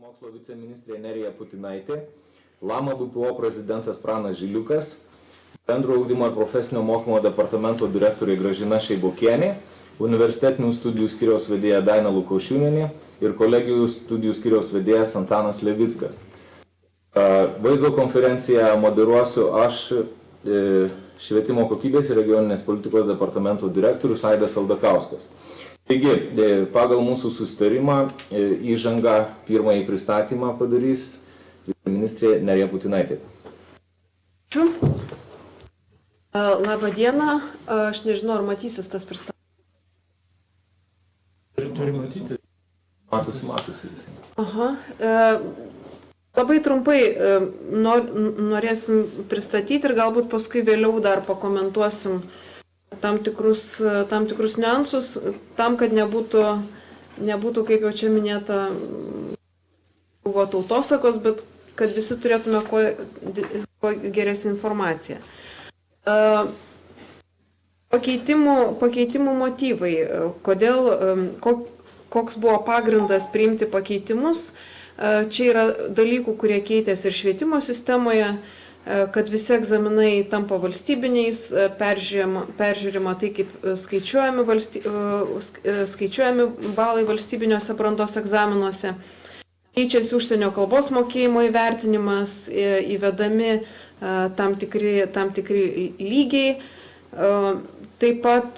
mokslo viceministrė Nerija Putinaitė, Lama BPO prezidentas Pranas Žiliukas, Bendro ugdymo ir profesinio mokymo departamento direktorė Gražina Šeibokienė, Universitetinių studijų skyriaus vedėja Daina Lukaušiūnienė ir kolegijų studijų skyriaus vedėjas Antanas Levickas. Vaizdo konferenciją moderuosiu aš, Švietimo kokybės ir regioninės politikos departamento direktorius Aidas Aldakauskas. Taigi, pagal mūsų susitarimą įžangą pirmąjį pristatymą padarys viceministrė Nerija Putinaitė. Ačiū. Labą dieną. Aš nežinau, ar matysis tas pristatymas. Turi matyti. Matosi visi. Aha. Labai trumpai norėsim pristatyti ir galbūt paskui vėliau dar pakomentuosim tam tikrus niuansus, tam, kad nebūtų, kaip jau čia minėta, buvo tautosakos, bet kad visi turėtume kuo geresnį informaciją. Pakeitimų motyvai. Koks buvo pagrindas priimti pakeitimus? Čia yra dalykų, kurie keitėsi ir švietimo sistemoje, kad visi egzaminai tampa valstybiniais, peržiūrima tai, kaip skaičiuojami balai valstybiniuose brandos egzaminuose. Keičiasi užsienio kalbos mokėjimo įvertinimas, įvedami tam tikri lygiai. Taip pat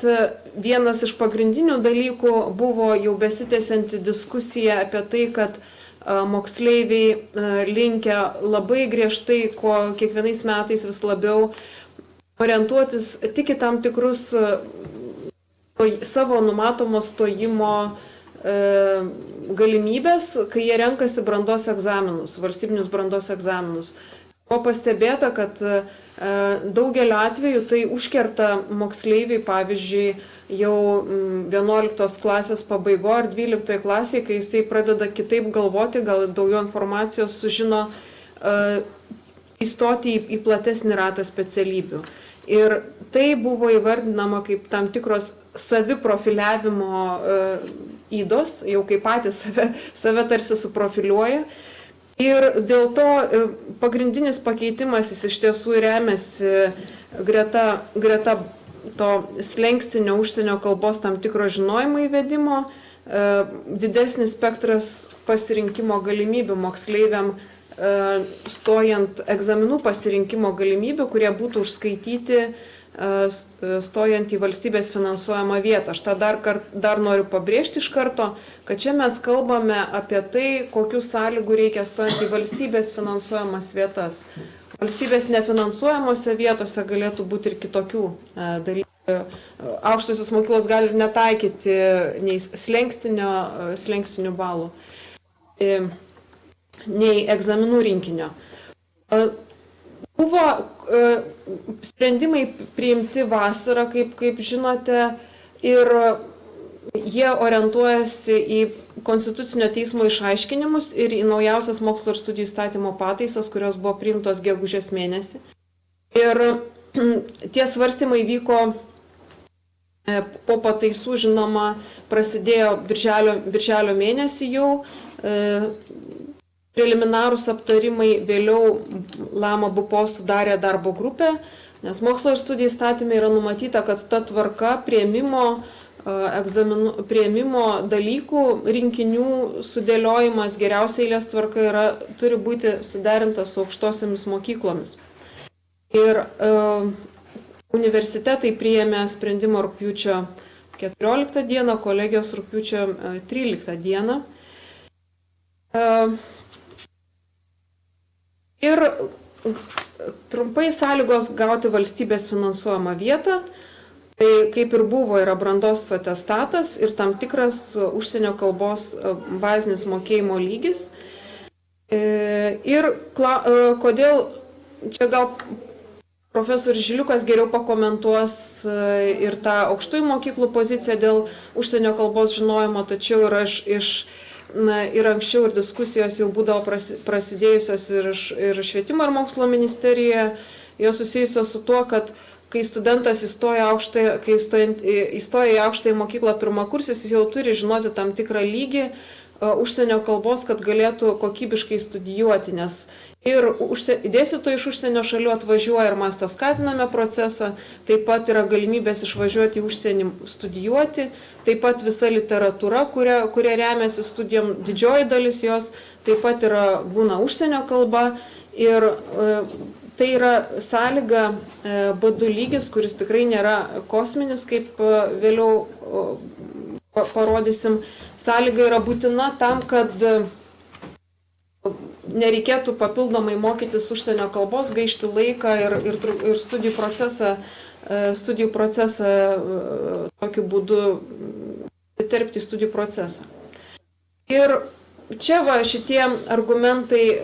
vienas iš pagrindinių dalykų buvo jau besitęsianti diskusija apie tai, kad moksleiviai linkę labai griežtai, ko kiekvienais metais vis labiau orientuotis tik į tam tikrus savo numatomos stojimo galimybės, kai jie renkasi brandos egzaminus, valstybinius brandos egzaminus. Buvo pastebėta, kad daugeliu atveju tai užkerta moksleiviai, pavyzdžiui, jau 11 klasės pabaigo ar 12 klasėje, kai jisai pradeda kitaip galvoti, gal daugiau informacijos sužino, įstoti į platesnį ratą specialybių. Ir tai buvo įvardinama kaip tam tikros saviprofiliavimo ydos, jau kaip patys save tarsi suprofiliuoja. Ir dėl to pagrindinis pakeitimas jis iš tiesų remiasi greta to slenkstinio užsienio kalbos tam tikro žinojimo įvedimo, didesnis spektras pasirinkimo galimybių moksleiviam, stojant egzaminų pasirinkimo galimybių, kurie būtų užskaityti stojant į valstybės finansuojamą vietą. Aš tą dar noriu pabrėžti iš karto, kad čia mes kalbame apie tai, kokių sąlygų reikia stojant į valstybės finansuojamas vietas. Valstybės nefinansuojamose vietose galėtų būti ir kitokių dalykų. Aukštosios mokyklos gali ir netaikyti nei slenkstinio balų, nei egzaminų rinkinio. Buvo sprendimai priimti vasarą, kaip žinote, ir jie orientuojasi į Konstitucinio teismo išaiškinimus ir į naujausias mokslo ir studijų įstatymo pataisas, kurios buvo priimtos gegužės mėnesį. Ir tie svarstymai vyko po pataisų, žinoma, prasidėjo birželio mėnesį jau. Preliminarūs aptarimai, vėliau Lama BPO sudarė darbo grupę, nes mokslo ir studijų įstatyme yra numatyta, kad ta tvarka priėmimo dalykų, rinkinių sudėliojimas geriausia eilės tvarka turi būti suderintas su aukštosiomis mokyklomis. Ir universitetai priėmė sprendimą rugpjūčio 14 dieną, kolegijos rugpjūčio 13 dieną. Ir trumpai sąlygos gauti valstybės finansuojamą vietą, tai kaip ir buvo, yra brandos atestatas ir tam tikras užsienio kalbos bazinis mokėjimo lygis. Ir kodėl, čia gal profesorius Žiliukas geriau pakomentuos ir tą aukštųjų mokyklų poziciją dėl užsienio kalbos žinojimo, tačiau ir anksčiau ir diskusijos jau būdavo prasidėjusios ir švietimo ir mokslo ministerijoje, jos susijusios su tuo, kad kai studentas įstoja į aukštąją mokyklą pirmakursis, jis jau turi žinoti tam tikrą lygį, užsienio kalbos, kad galėtų kokybiškai studijuoti, nes ir dėstytojai iš užsienio šalių atvažiuoja ir mes tą skatiname procesą, taip pat yra galimybės išvažiuoti į užsienį studijuoti, taip pat visa literatūra, kuria remiasi studijom, didžioji dalis jos taip pat būna užsienio kalba ir tai yra sąlyga B2 lygis, kuris tikrai nėra kosminis, kaip vėliau parodysim. Sąlyga yra būtina tam, kad nereikėtų papildomai mokytis užsienio kalbos, gaišti laiką ir studijų procesą tokiu būdu įterpti į studijų procesą. Ir čia šitie argumentai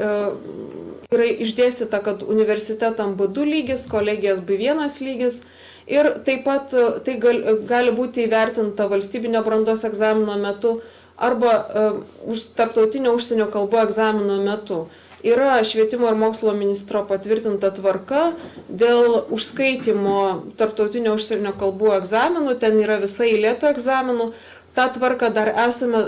yra išdėstyta, kad universitetam B2 lygis, kolegijas B1 lygis ir taip pat tai gali būti įvertinta valstybinio brandos egzamino metu arba tarptautinio užsienio kalbų egzamino metu. Yra švietimo ir mokslo ministro patvirtinta tvarka dėl užskaitimo tarptautinio užsienio kalbų egzaminų, ten yra visa eilė tų egzaminų. Ta tvarka dar esame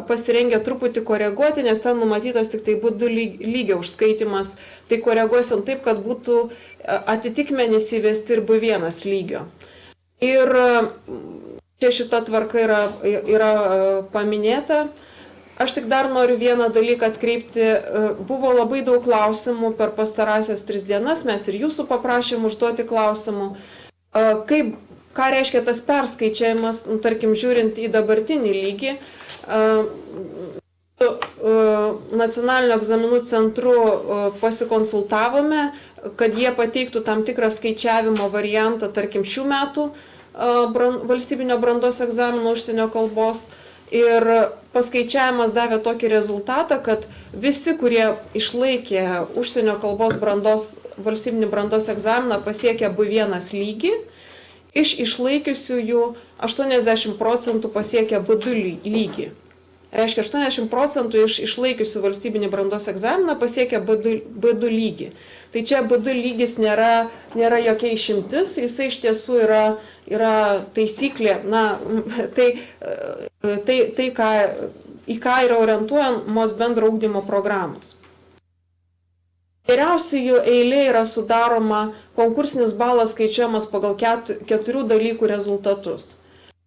pasirengę truputį koreguoti, nes ten numatytas tik tai B2 lygio užskaitimas. Tai koreguosim taip, kad būtų atitikmenys įvesti ir B1 lygio. Ir čia šita tvarka yra paminėta. Aš tik dar noriu vieną dalyką atkreipti. Buvo labai daug klausimų per pastarąsias 3 dienas, mes ir jūsų paprašėm užduoti klausimų. Ką reiškia tas perskaičiavimas, tarkim, žiūrint į dabartinį lygį. Nacionalinio egzaminų centru pasikonsultavome, kad jie pateiktų tam tikrą skaičiavimo variantą, tarkim, šių metų valstybinio brandos egzaminų užsienio kalbos. Ir paskaičiavimas davė tokį rezultatą, kad visi, kurie išlaikė užsienio kalbos valstybinį brandos egzaminą, pasiekė B1 lygį. Iš išlaikiusiųjų 80% pasiekė B2 lygį. Reiškia, 80% iš išlaikiusių valstybinį brandos egzaminą pasiekė B2 lygį. Tai čia B2 lygis nėra jokia išimtis, jisai iš tiesų yra taisyklė, į ką yra orientuojamos bendro ugdymo programos. Geriausiųjų eilė yra sudaroma, konkursinis balas skaičiuojamas pagal 4 dalykų rezultatus.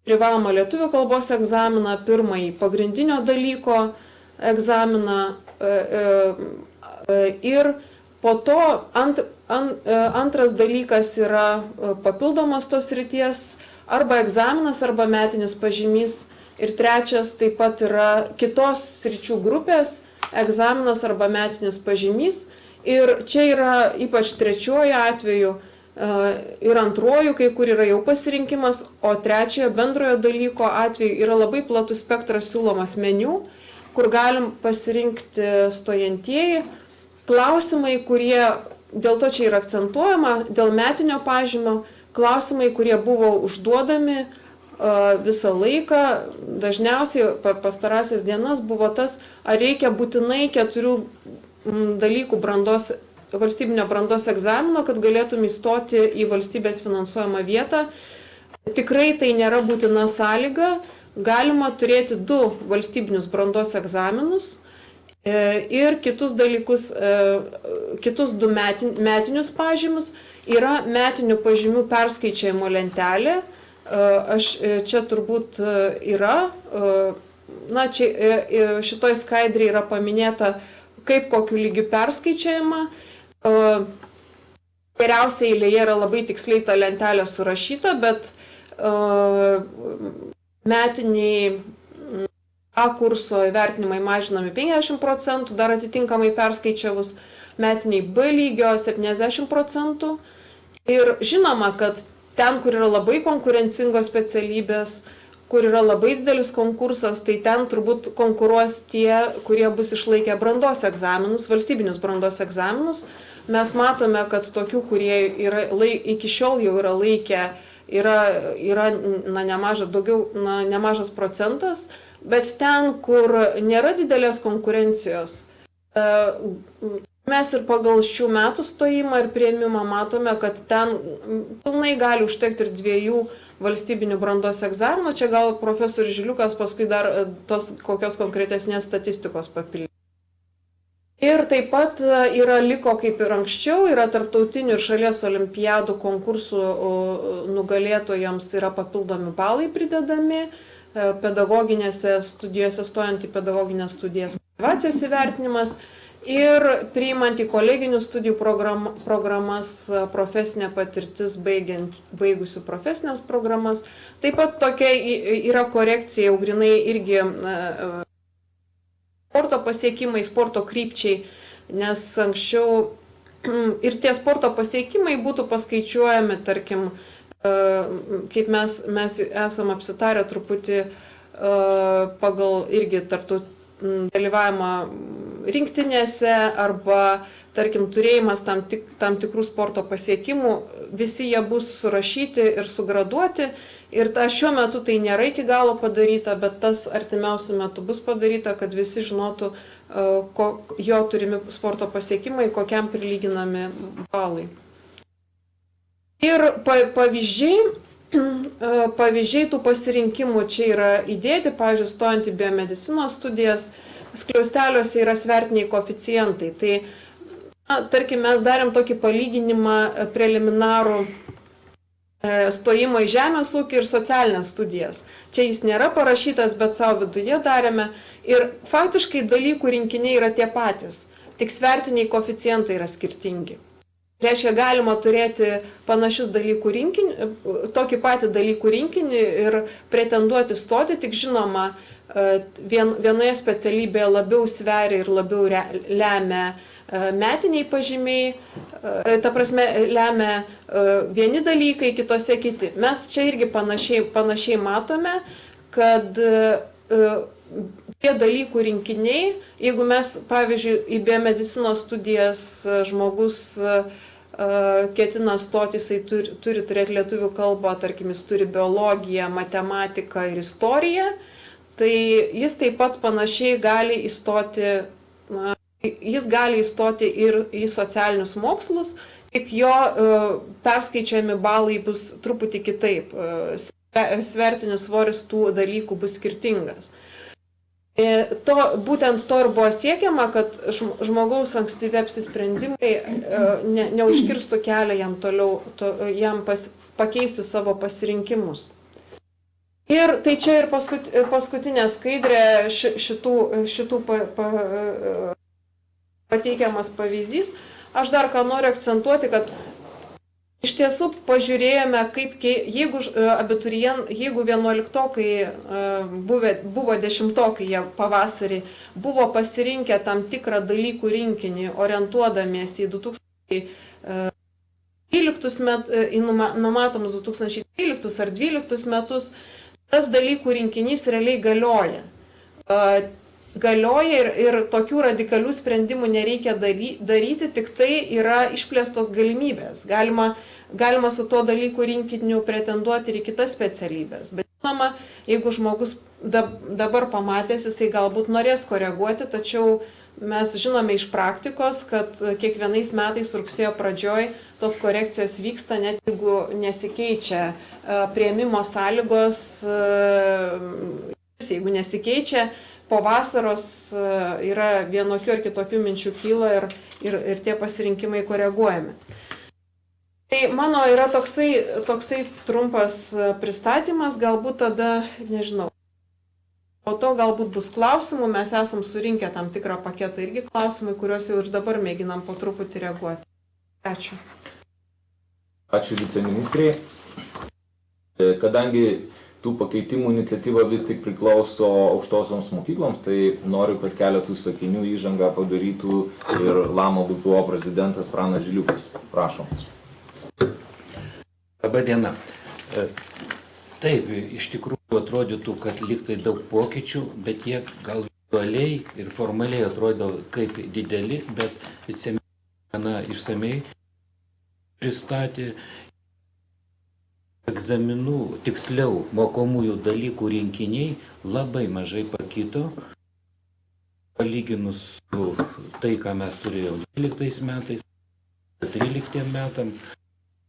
Privalomą lietuvių kalbos egzaminą, pirmąjį pagrindinio dalyko egzaminą ir po to antras dalykas yra papildomas tos srities arba egzaminas, arba metinis pažymys. Ir trečias taip pat yra kitos sričių grupės egzaminas arba metinis pažymys. Ir čia yra ypač trečiuoju atveju ir antruoju, kai kur yra jau pasirinkimas, o trečiojo bendrojo dalyko atveju yra labai platus spektras siūlomas meniu, kur galim pasirinkti stojantieji. Klausimai, kurie, dėl to čia yra akcentuojama, dėl metinio pažymio, klausimai, kurie buvo užduodami visą laiką, dažniausiai per pastarąsias dienas buvo tas, ar reikia būtinai 4 dalykų valstybinio brandos egzamino, kad galėtum įstoti į valstybės finansuojamą vietą. Tikrai tai nėra būtina sąlyga. Galima turėti 2 valstybinius brandos egzaminus ir kitus dalykus, kitus 2 metinius pažymius. Yra metinių pažymių perskaičiavimo lentelė. Čia turbūt yra. Šitoj skaidrėje yra paminėta, kaip kokiu lygiu perskaičiavimą. Geriausiai eilėje yra labai tiksliai ta lentelė surašyta, bet metiniai A kurso įvertinimai mažinami 50%, dar atitinkamai perskaičiavus, metiniai B lygio 70%. Ir žinoma, kad ten, kur yra labai konkurencingos specialybės, kur yra labai didelis konkursas, tai ten turbūt konkuruos tie, kurie bus išlaikę brandos egzaminus, valstybinius brandos egzaminus. Mes matome, kad tokių, kurie iki šiol jau yra laikę, yra nemažas procentas, bet ten, kur nėra didelės konkurencijos, mes ir pagal šių metų stojimą ir priėmimą matome, kad ten pilnai gali užtekti ir 2 valstybinių brandos egzaminų. Čia gal profesorius Žiliukas paskui dar tos kokios konkretesnės statistikos papildys. Ir taip pat liko, kaip ir anksčiau, yra tarptautinių ir šalies olimpiadų konkursų nugalėtojams yra papildomi balai pridedami, pedagoginėse studijose, stojant į pedagoginės studijas, motyvacijos įvertinimas ir priimant į koleginių studijų programas, profesinė patirtis baigusių profesinės programas. Taip pat tokia yra korekcija, jau grinai irgi sporto pasiekimai, sporto krypčiai, nes anksčiau ir tie sporto pasiekimai būtų paskaičiuojami, tarkim, kaip mes esam apsitarę truputį pagal irgi dalyvavimą rinktinėse arba, tarkim, turėjimas tam tikrų sporto pasiekimų, visi jie bus surašyti ir sugraduoti. Ir šiuo metu tai nėra iki galo padaryta, bet tas artimiausiu metu bus padaryta, kad visi žinotų, jo turimi sporto pasiekimai, kokiam prilyginami balai. Ir pavyzdžiai tų pasirinkimų čia yra įdėti, pavyzdžiui, stojant į biomedicinos studijas, skliausteliuose yra svertiniai koeficientai. Tai, tarkim, mes darėm tokį palyginimą preliminarų stojimo į žemės ūkį ir socialinės studijas. Čia jis nėra parašytas, bet savo viduje darėme. Ir faktiškai dalykų rinkiniai yra tie patys, tik svertiniai koeficientai yra skirtingi. Reiškia, galima turėti panašius dalykų rinkinį, tokį patį dalykų rinkinį ir pretenduoti stoti, tik žinoma, vienoje specialybėje labiau sveria ir labiau lemia metiniai pažymiai, ta prasme, lemia vieni dalykai, kitose kiti. Mes čia irgi panašiai matome, kad tie dalykų rinkiniai, jeigu mes, pavyzdžiui, į biomedicinos studijas žmogus ketina stoti, jisai turi turėti lietuvių kalbą, tarkim, jis turi biologiją, matematiką ir istoriją, tai jis taip pat panašiai gali įstoti, jis gali įstoti ir į socialinius mokslus, tik jo perskaičiami balai bus truputį kitaip, svertinis svoris tų dalykų bus skirtingas. Būtent to ir buvo siekiama, kad žmogaus ankstyvi apsisprendimai neužkirstų kelią jam toliau, jam pakeisti savo pasirinkimus. Ir tai čia ir paskutinė skaidrė šitų pateikiamas pavyzdys. Aš dar ką noriu akcentuoti, kad iš tiesų pažiūrėjome, jeigu 11-tokai buvo 10-tokai jie pavasarį, buvo pasirinkę tam tikrą dalykų rinkinį, orientuodamiesi į 2013 metus, į numatomus 2013 ar 2012 metus, tas dalykų rinkinys realiai galioja. Galioja ir tokių radikalių sprendimų nereikia daryti, tik tai yra išplėstos galimybės. Galima su tuo dalykų rinkiniu pretenduoti ir į kitas specialybės. Bet žinoma, jeigu žmogus dabar pamatęs, jisai galbūt norės koreguoti, tačiau mes žinome iš praktikos, kad kiekvienais metais rugsėjo pradžioj tos korekcijos vyksta, net jeigu nesikeičia priėmimo sąlygos, jeigu nesikeičia, po vasaros yra vienokių ar kitokių minčių kyla ir tie pasirinkimai koreguojami. Tai mano yra toksai trumpas pristatymas, galbūt tada, nežinau, po to galbūt bus klausimų, mes esam surinkę tam tikrą paketą irgi klausimai, kuriuos jau ir dabar mėginam po truputį reaguoti. Ačiū. Ačiū viceministrei. Kadangi tų pakeitimų iniciatyva vis tik priklauso aukštosioms mokykloms, tai noriu, kad keletų sakinių įžangą padarytų ir Lama BPO prezidentas Pranas Žiliukas. Prašom. Labą dieną. Taip, iš tikrųjų atrodytų, kad liktai daug pokyčių, bet jie gal vizualiai ir formaliai atrodo kaip dideli, bet viceministras gana išsamei pristatė. Egzaminų, tiksliau, mokomųjų dalykų rinkiniai labai mažai pakito, palyginus su tai, ką mes turėjome 12 metais, 13 metam.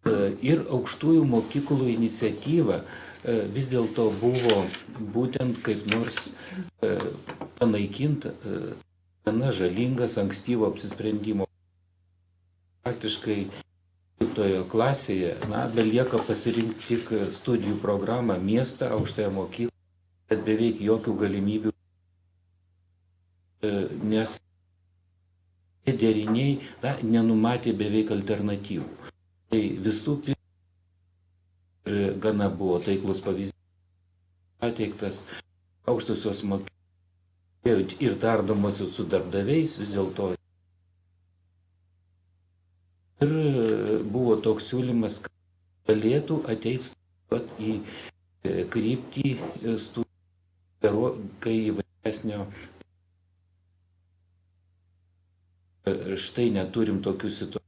Ir aukštųjų mokyklų iniciatyva vis dėlto buvo būtent kaip nors panaikinta gana žalingas ankstyvo apsisprendimo. Faktiškai toje klasėje belieka pasirinkti tik studijų programą, miestą, aukštąją mokyklą, bet beveik jokių galimybių, nes tie deriniai nenumatė beveik alternatyvų. Tai visų pirma, gana buvo taiklus pavyzdys pateiktas aukštosios mokyklos ir tardomosios su darbdaviais vis dėlto. Ir buvo toks siūlymas, kad galėtų ateiti į kryptį studijų, kai įvairesnio. Štai neturim tokių situacijų,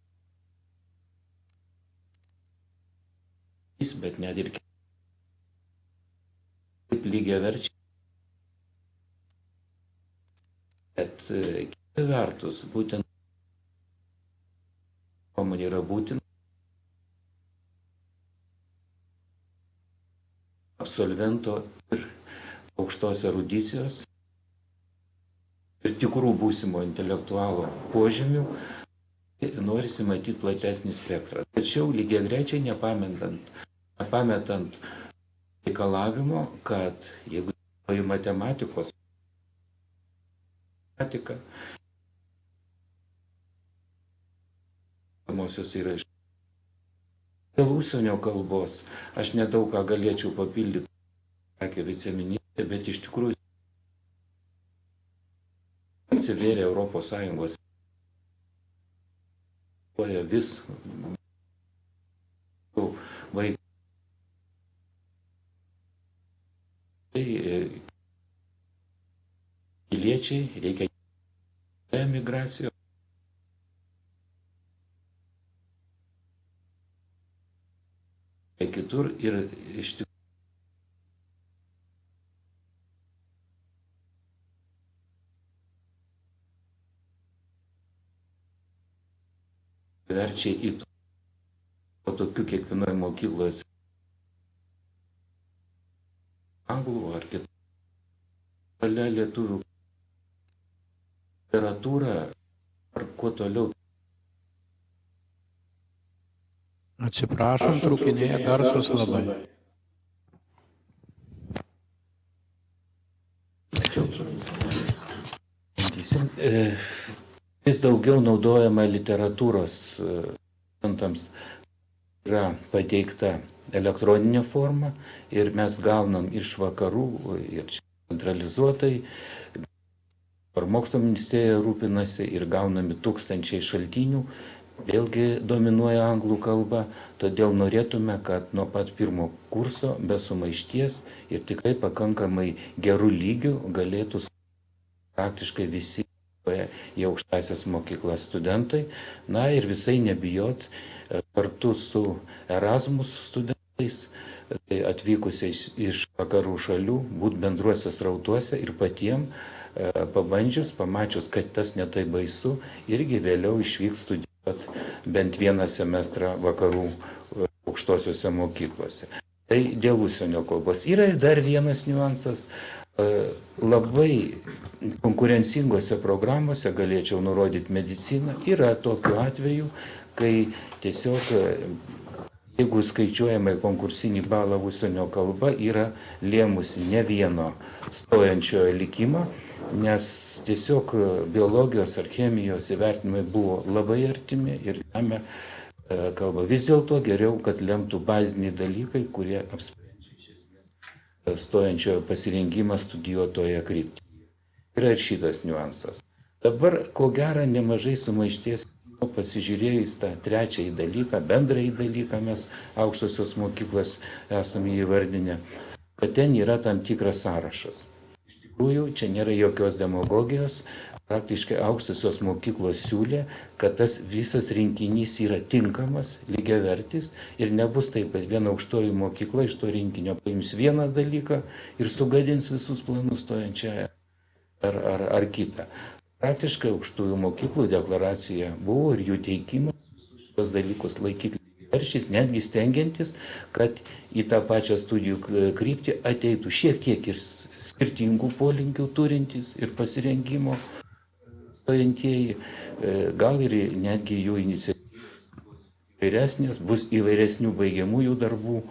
bet net ir kaip lygiaverčiai. Bet kita vertus, būtent nuomonė yra būtina absolvento ir aukštos erudicijos ir tikrų būsimo intelektualo požymių, norisi matyti platesnį spektrą. Tačiau lygiagrečiai nepametant reikalavimo, kad jeigu į matematikos yra iš dėl užsienio kalbos, aš nedaug ką galėčiau papildyti, sakė viceministrė, bet iš tikrųjų atsivėrė Europos Sąjungos vis vaikai. Tai piliečiai reikia emigracijos. Kitur ir iš tikrųjų verčia į to, o tokių kiekvienoje mokykloje anglų ar kitų šalia lietuvių literatūra ar kuo toliau. Atsiprašom, trūkinėja garsus labai. Vis daugiau naudojama literatūros studentams yra pateikta elektroninė forma ir mes gaunam iš vakarų ir centralizuotai, ar mokslo ministerija rūpinasi ir gaunami tūkstančiai šaltinių, vėlgi dominuoja anglų kalba, todėl norėtume, kad nuo pat pirmo kurso be sumaišties ir tikrai pakankamai gerų lygių galėtų praktiškai visi į aukštąsias mokyklas studentai, ir visai nebijot kartu su Erasmus studentais, atvykusiais iš vakarų šalių, būt bendruose srautuose ir patiem pabandžius, pamačius, kad tas netai baisu, irgi vėliau išvyks studijuoti bent vieną semestrą vakarų aukštosiuose mokyklose. Tai dėl užsienio kalbos. Yra ir dar vienas niuansas. Labai konkurencingose programuose, galėčiau nurodyti mediciną, yra tokių atvejų, kai tiesiog, jeigu skaičiuojama į konkursinį balą užsienio kalba, yra lėmusi ne vieno stojančiojo likimą, nes tiesiog biologijos ar chemijos įvertinimai buvo labai artimi ir lemia kalbą. Vis dėlto geriau, kad lemtų baziniai dalykai, kurie apsprendžia stojančiojo pasirengimą studijuotoje kryptyje. Yra ir šitas niuansas. Dabar, ko gero, nemažai sumaišties pasižiūrėjus tą trečiąjį dalyką, bendrąjį dalyką mes aukštosios mokyklos esame įvardinę, kad ten yra tam tikras sąrašas. Iš tikrųjų, čia nėra jokios demagogijos, praktiškai aukštosios mokyklos siūlė, kad tas visas rinkinys yra tinkamas, lygiavertis ir nebus taip, kad viena aukštoji mokykla iš to rinkinio paims vieną dalyką ir sugadins visus planus stojančią ar kitą. Praktiškai aukštųjų mokyklų deklaracija buvo ir jų teikimas visus šios dalykus laikyti veršis, netgi stengiantis, kad į tą pačią studijų kryptį ateitų šiek tiek ir skirtingų polinkių turintys ir pasirengimo stojantieji, gal ir netgi jų iniciatyvos bus įvairesnės, bus įvairesnių baigiamųjų darbų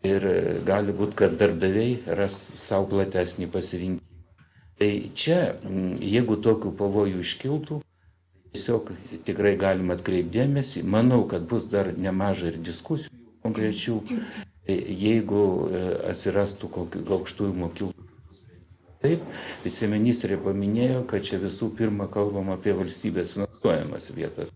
ir gali būti, kad darbdaviai ras savo platesnį pasirinkimą. Tai čia, jeigu tokių pavojų iškiltų, tiesiog tikrai galima atkreipdėmėsi. Manau, kad bus dar nemažai ir diskusijų konkrečių, jeigu atsirastų kokių aukštųjų mokyklų. Taip, viceministrė paminėjo, kad čia visų pirma kalbam apie valstybės finansuojamas vietas.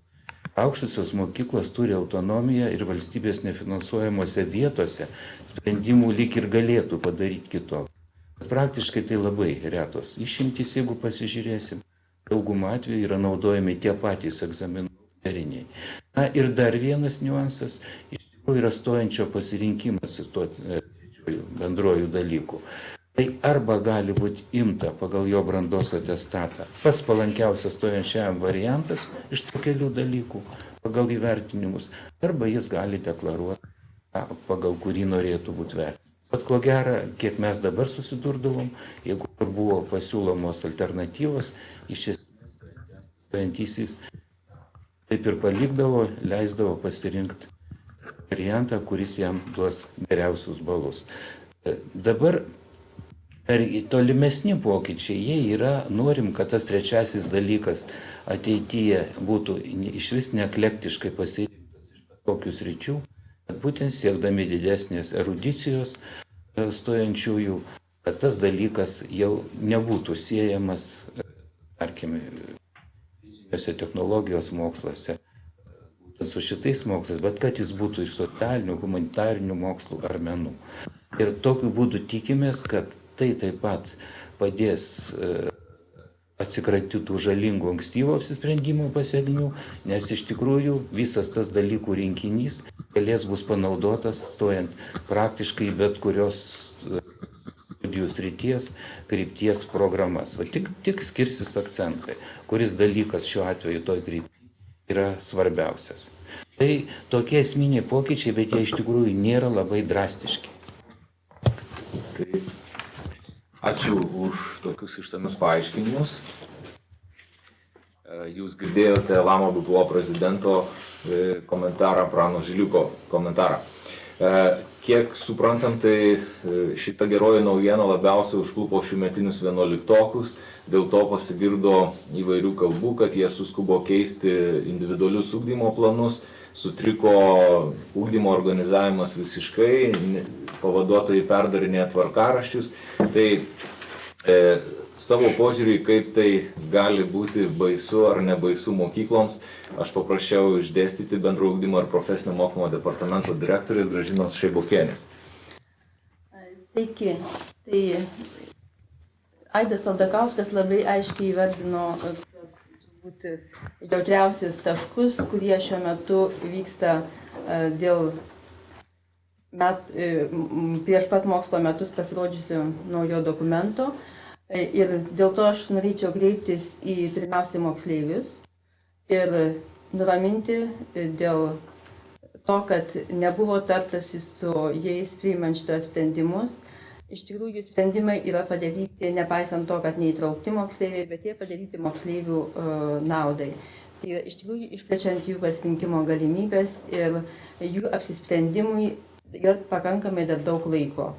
Aukštosios mokyklos turi autonomiją ir valstybės nefinansuojamose vietose sprendimų lyg ir galėtų padaryti kitokį. Praktiškai tai labai retos išimtys, jeigu pasižiūrėsim. Daugumą atveju yra naudojami tie patys egzaminų deriniai. Na ir dar vienas niuansas, iš tikrųjų yra stojančio pasirinkimas tuo bendrojų dalykų. Tai arba gali būti imta pagal jo brandos atestatą pats palankiausias stojančiam variantas iš tų kelių dalykų pagal įvertinimus, arba jis gali deklaruoti, pagal kurį norėtų būti vertinimas. Bet ko gero, kiek mes dabar susidurdavom, jeigu buvo pasiūlomos alternatyvos, iš esmės stojantysis taip ir palikdavo, leisdavo pasirinkti variantą, kuris jam duos geriausius balus. Dabar tolimesni pokyčiai, jie yra, norim, kad tas trečiasis dalykas ateityje būtų iš vis neeklektiškai pasirinktas iš tokius ryčių, kad būtent siekdami didesnės erudicijos stojančiųjų, kad tas dalykas jau nebūtų siejamas, tarkime, fiziniuose technologijos moksluose, būtent su šitais mokslais, bet kad jis būtų iš socialinių, humanitarinių mokslų ar menų. Ir tokiu būdu tikimės, kad tai taip pat padės atsikratyti tų žalingų ankstyvo apsisprendimo pasekmių, nes iš tikrųjų visas tas dalykų rinkinys galės bus panaudotas stojant praktiškai bet kurios studijų srities, krypties programas. Va, tik skirsis akcentai, kuris dalykas šiuo atveju toj kryptyje yra svarbiausias. Tai tokie esminiai pokyčiai, bet jie iš tikrųjų nėra labai drastiški. Tai ačiū už tokius išsamius paaiškinimus. Jūs girdėjote Lama BPO prezidento komentarą, Prano Žiliuko komentarą. Kiek suprantam, tai šita geroji naujiena labiausiai užklupo šiųmetinius 11-okus, dėl to pasigirdo įvairių kalbų, kad jie suskubo keisti individualius ugdymo planus, sutriko ugdymo organizavimas visiškai, pavaduotojai perdarinėja tvarkaraščius. Tai savo požiūrį, kaip tai gali būti baisu ar nebaisu mokykloms, aš paprašiau išdėstyti Bendro ugdymo ir profesinio mokymo departamento direktorės Gražinos Šeibokienės. Sveiki. Tai Aidas Aldakauskas labai aiškiai įvardino jautriausius taškus, kurie šiuo metu vyksta dėl prieš pat mokslo metus pasirodžiusio naujo dokumento. Ir dėl to aš norėčiau kreiptis į pirmiausiai moksleivius ir nuraminti dėl to, kad nebuvo tartasi su jais priimant šitos sprendimus. Iš tikrųjų, sprendimai yra padaryti, nepaisant to, kad neįtraukti moksleiviai, bet jie padaryti moksleivių naudai. Tai iš tikrųjų išplečiant jų pasirinkimo galimybės ir jų apsisprendimui yra pakankamai dar daug laiko.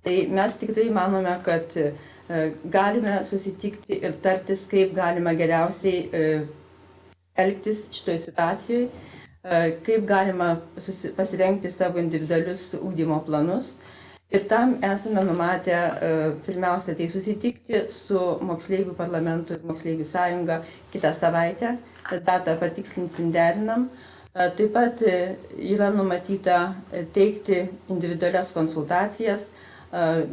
Tai mes tikrai manome, kad galime susitikti ir tartis, kaip galima geriausiai elgtis šitoje situacijoje, kaip galima pasirengti savo individualius ugdymo planus. Ir tam esame numatę pirmiausia tai susitikti su moksleivių parlamentu ir moksleivių sąjunga kitą savaitę. Datą patikslinsim, derinam. Taip pat yra numatyta teikti individualias konsultacijas,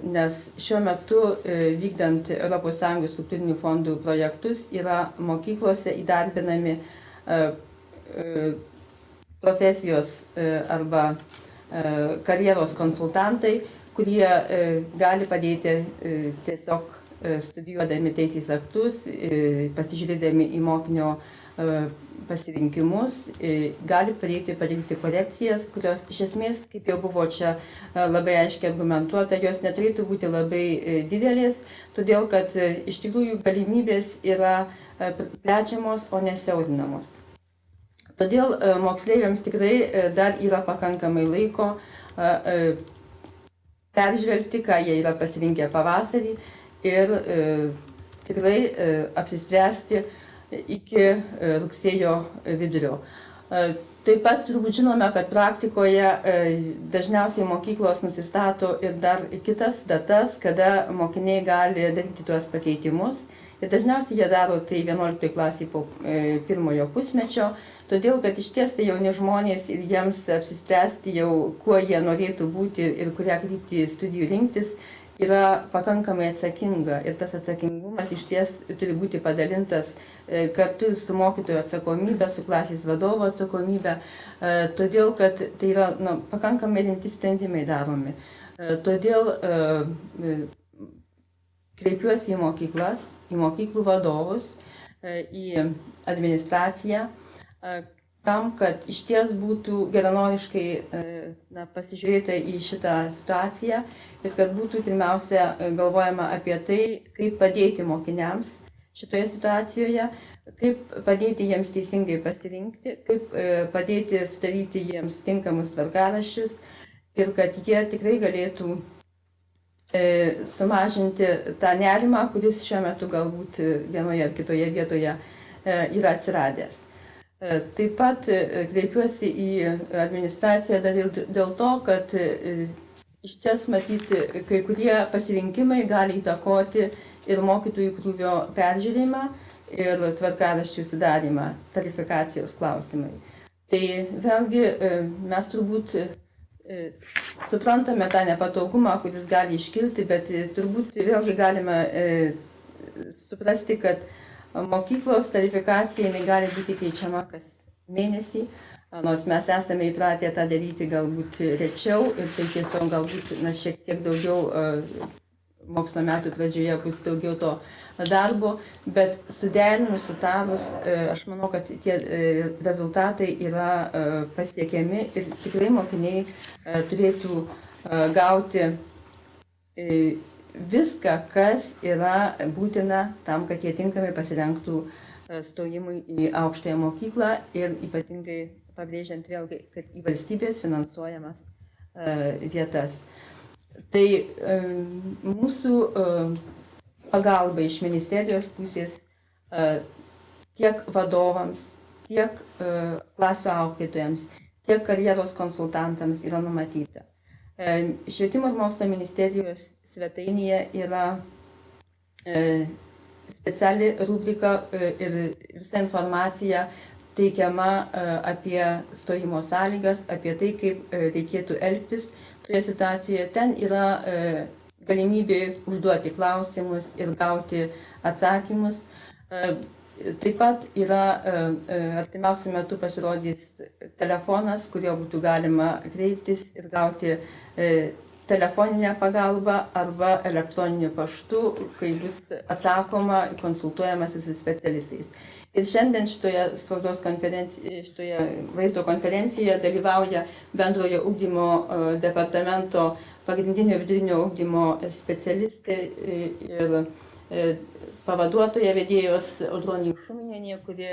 nes šiuo metu vykdant ES struktūrinių fondų projektus yra mokyklose įdarbinami profesijos arba karjeros konsultantai, kurie gali padėti tiesiog studijuodami teisės aktus, pasižiūrėdami į mokinio pasirinkimus, gali padaryti korekcijas, kurios iš esmės, kaip jau buvo čia labai aiškiai argumentuota, jos neturėtų būti labai didelės, todėl kad iš tikrųjų galimybės yra plečiamos, o nesiaurinamos. Todėl moksleiviams tikrai dar yra pakankamai laiko peržvelgti, ką jie yra pasirinkę pavasarį ir tikrai apsispręsti iki rugsėjo vidurio. Taip pat turbūt žinome, kad praktikoje dažniausiai mokyklos nusistato ir dar kitas datas, kada mokiniai gali daryti tuos pakeitimus. Ir dažniausiai jie daro tai 11 klasėje po pirmojo pusmečio, todėl kad iš ties tai jauni žmonės ir jiems apsispręsti jau, kuo jie norėtų būti ir kurią kryptį studijų rinktis, yra pakankamai atsakinga. Ir tas atsakingumas iš ties turi būti padalintas kartu su mokytojo atsakomybė, su klasės vadovo atsakomybė, todėl kad tai yra pakankamai rimti sprendimai daromi. Todėl kreipiuosi į mokyklas, į mokyklų vadovus, į administraciją, tam, kad iš ties būtų geranoriškai pasižiūrėta į šitą situaciją ir kad būtų pirmiausia galvojama apie tai, kaip padėti mokiniams šitoje situacijoje, kaip padėti jiems teisingai pasirinkti, kaip padėti sudaryti jiems tinkamus tvarkaraščius ir kad jie tikrai galėtų sumažinti tą nerimą, kuris šiuo metu galbūt vienoje ar kitoje vietoje yra atsiradęs. Taip pat kreipiuosi į administraciją dar ir dėl to, kad iš ties matyti, kai kurie pasirinkimai gali įtakoti ir mokytojų krūvio peržiūrėjimą ir tvarkaraščių sudarymą, tarifikacijos klausimai. Tai vėlgi mes turbūt suprantame tą nepatogumą, kuris gali iškilti, bet turbūt vėlgi galime suprasti, kad mokyklos tarifikacija gali būti keičiama kas mėnesį, nors mes esame įpratę tą daryti galbūt rečiau ir tai tiesiog galbūt šiek tiek daugiau mokslo metų pradžioje bus daugiau to darbo, bet suderinus, sutarus, aš manau, kad tie rezultatai yra pasiekiami ir tikrai mokiniai turėtų gauti viską, kas yra būtina tam, kad jie tinkamai pasirengtų stojimui į aukštąją mokyklą ir ypatingai pabrėžiant vėlgi, kad į valstybės finansuojamas vietas. Tai mūsų pagalba iš ministerijos pusės tiek vadovams, tiek klasių auklėtojams, tiek karjeros konsultantams yra numatyta. Švietimo ir mokslo ministerijos svetainėje yra speciali rubrika ir visa informacija teikiama apie stojimo sąlygas, apie tai, kaip reikėtų elgtis toje situacijoje. Ten yra galimybė užduoti klausimus ir gauti atsakymus. Taip pat yra artimiausiu metu pasirodys telefonas, kuriuo būtų galima kreiptis ir gauti telefoninę pagalbą arba elektroniniu paštu, kai bus atsakoma, konsultuojamasi su specialistais. Ir šiandien šitoje spaudos konferencijoje, šitoje vaizdo konferencijoje dalyvauja bendrojo ugdymo departamento pagrindinio vidurinio ugdymo specialistai ir pavaduotoja vedėjos Audronė Šuminienė, kuri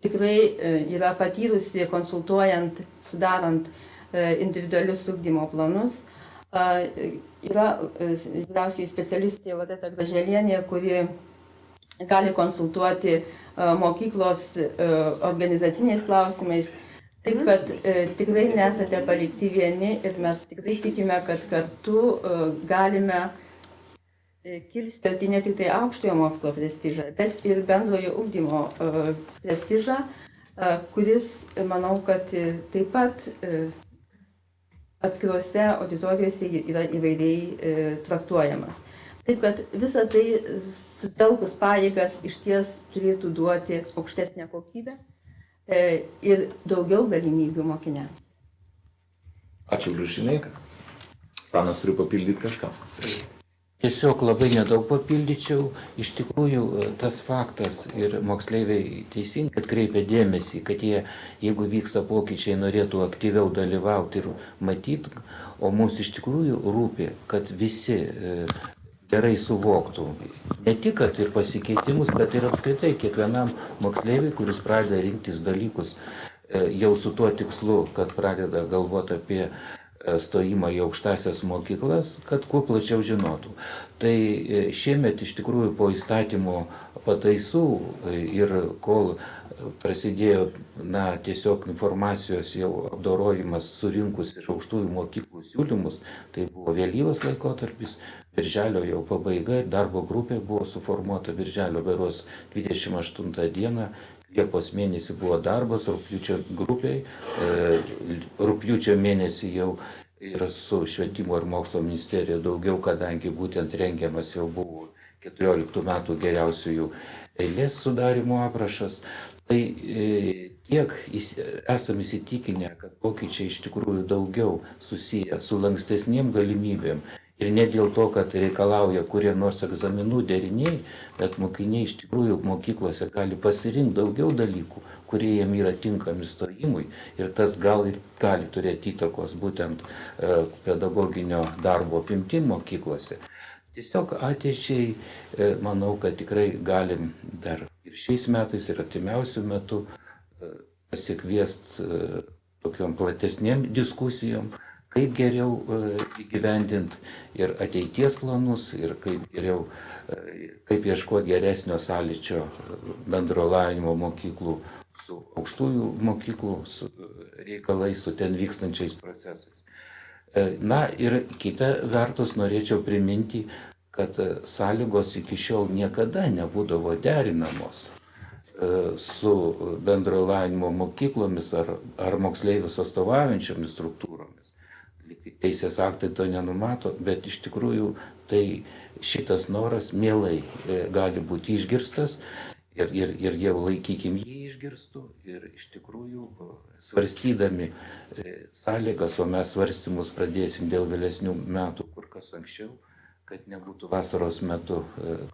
tikrai yra patyrusi konsultuojant, sudarant individualius ugdymo planus. Yra vyriausiai specialistė Loreta Graželienė, kuri gali konsultuoti mokyklos organizaciniais klausimais. Taip, kad tikrai nesate palikti vieni ir mes tikrai tikime, kad kartu galime kilstelti ne tik tai aukštojo mokslo prestižą, bet ir bendrojo ugdymo prestižą, kuris, manau, kad taip pat atskiruose auditorijose yra įvairiai traktuojamas. Taip, kad visą tai sutelkus pajėgas iš ties turėtų duoti aukštesnę kokybę ir daugiau galimybių mokiniams. Ačiū, Gražinai. Pranas turi papildyti kažką. Tiesiog labai nedaug papildyčiau. Iš tikrųjų, tas faktas ir moksleiviai teisingai atkreipia dėmesį, kad jie, jeigu vyksta pokyčiai, norėtų aktyviau dalyvauti ir matyti, o mums iš tikrųjų rūpi, kad visi gerai suvoktų ne tik kad ir pasikeitimus, bet ir apskritai kiekvienam moksleiviui, kuris pradeda rinktis dalykus jau su tuo tikslu, kad pradeda galvoti apie stojimą į aukštasias mokyklas, kad kuo plačiau žinotų. Tai šiemet iš tikrųjų po įstatymo pataisų ir kol prasidėjo tiesiog informacijos jau apdorojimas surinkus iš aukštųjų mokyklų siūlymus, tai buvo vėlyvas laikotarpis, birželio jau pabaiga ir darbo grupė buvo suformuota birželio berods 28 dieną. Liepos mėnesį buvo darbas, rugpjūčio grupiai, rugpjūčio mėnesį jau ir su Švietimo ir mokslo ministerija daugiau, kadangi būtent rengiamas jau buvo 14 metų geriausiųjų eilės sudarimo aprašas. Tai tiek esame įsitikinę, kad pokyčiai iš tikrųjų daugiau susiję su lankstesniem galimybėm. Ir ne dėl to, kad reikalauja kurie nors egzaminų deriniai, bet mokiniai iš tikrųjų mokyklose gali pasirinkti daugiau dalykų, kurie jiem yra tinkami stojimui. Ir tas gal ir gali turėti įtakos būtent pedagoginio darbo apimtim mokyklose. Tiesiog ateičiai manau, kad tikrai galim dar ir šiais metais, ir artimiausių metų pasikviesti tokiom platesnėm diskusijom, kaip geriau įgyvendinti ir ateities planus, ir kaip ieškoti geresnio sąlyčio bendro lavinimo mokyklų su aukštųjų mokyklų su reikalais, su ten vykstančiais procesais. Ir kita vertus norėčiau priminti, kad sąlygos iki šiol niekada nebūdavo derinamos su bendro lavinimo mokyklomis ar moksleivius atstovaujančiomis struktūromis. Teisės aktai to nenumato, bet iš tikrųjų tai šitas noras mielai gali būti išgirstas ir jau laikykim jį išgirstų ir iš tikrųjų svarstydami sąlygas, o mes svarstymus pradėsim dėl vėlesnių metų kur kas anksčiau, kad nebūtų vasaros metu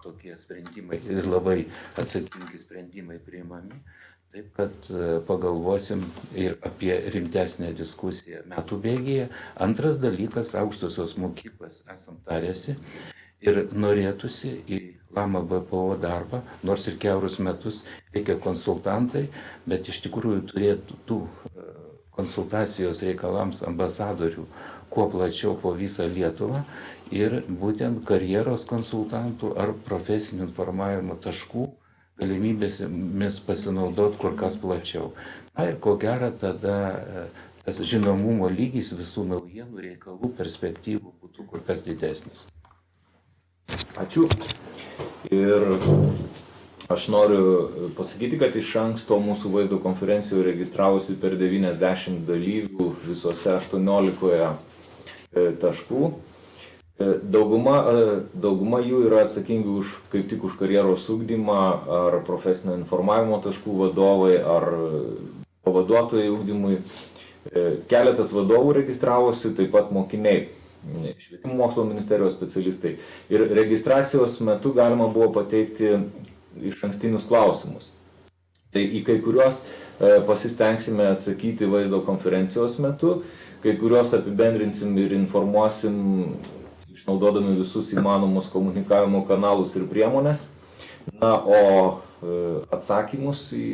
tokie sprendimai ir labai atsakingi sprendimai priimami. Taip, kad pagalvosim ir apie rimtesnę diskusiją metų bėgyje. Antras dalykas, aukštosios mokyklas esam tarėsi ir norėtųsi į LAMA BPO darbą, nors ir kiaurus metus veikia konsultantai, bet iš tikrųjų turėtų tų konsultacijos reikalams ambasadorių kuo plačiau po visą Lietuvą ir būtent karjeros konsultantų ar profesinių informavimo taškų galimybėmis pasinaudoti kur kas plačiau. Ir ko gero tada tas žinomumo lygis visų naujienų reikalų perspektyvų būtų kur kas didesnis. Ačiū. Ir aš noriu pasakyti, kad iš anksto mūsų vaizdo konferencijoje registravosi per 90 dalyvių visose 18 taškų. Dauguma jų yra atsakingi kaip tik už karjeros ugdymą ar profesinio informavimo taškų vadovai ar pavaduotojai ugdymui. Keletas vadovų registravosi, taip pat mokiniai, Švietimo mokslo ministerijos specialistai. Ir registracijos metu galima buvo pateikti išankstinius klausimus. Tai į kai kuriuos pasistengsime atsakyti vaizdo konferencijos metu, kai kuriuos apibendrinsim ir informuosim išnaudodami visus įmanomus komunikavimo kanalus ir priemonės. O atsakymus į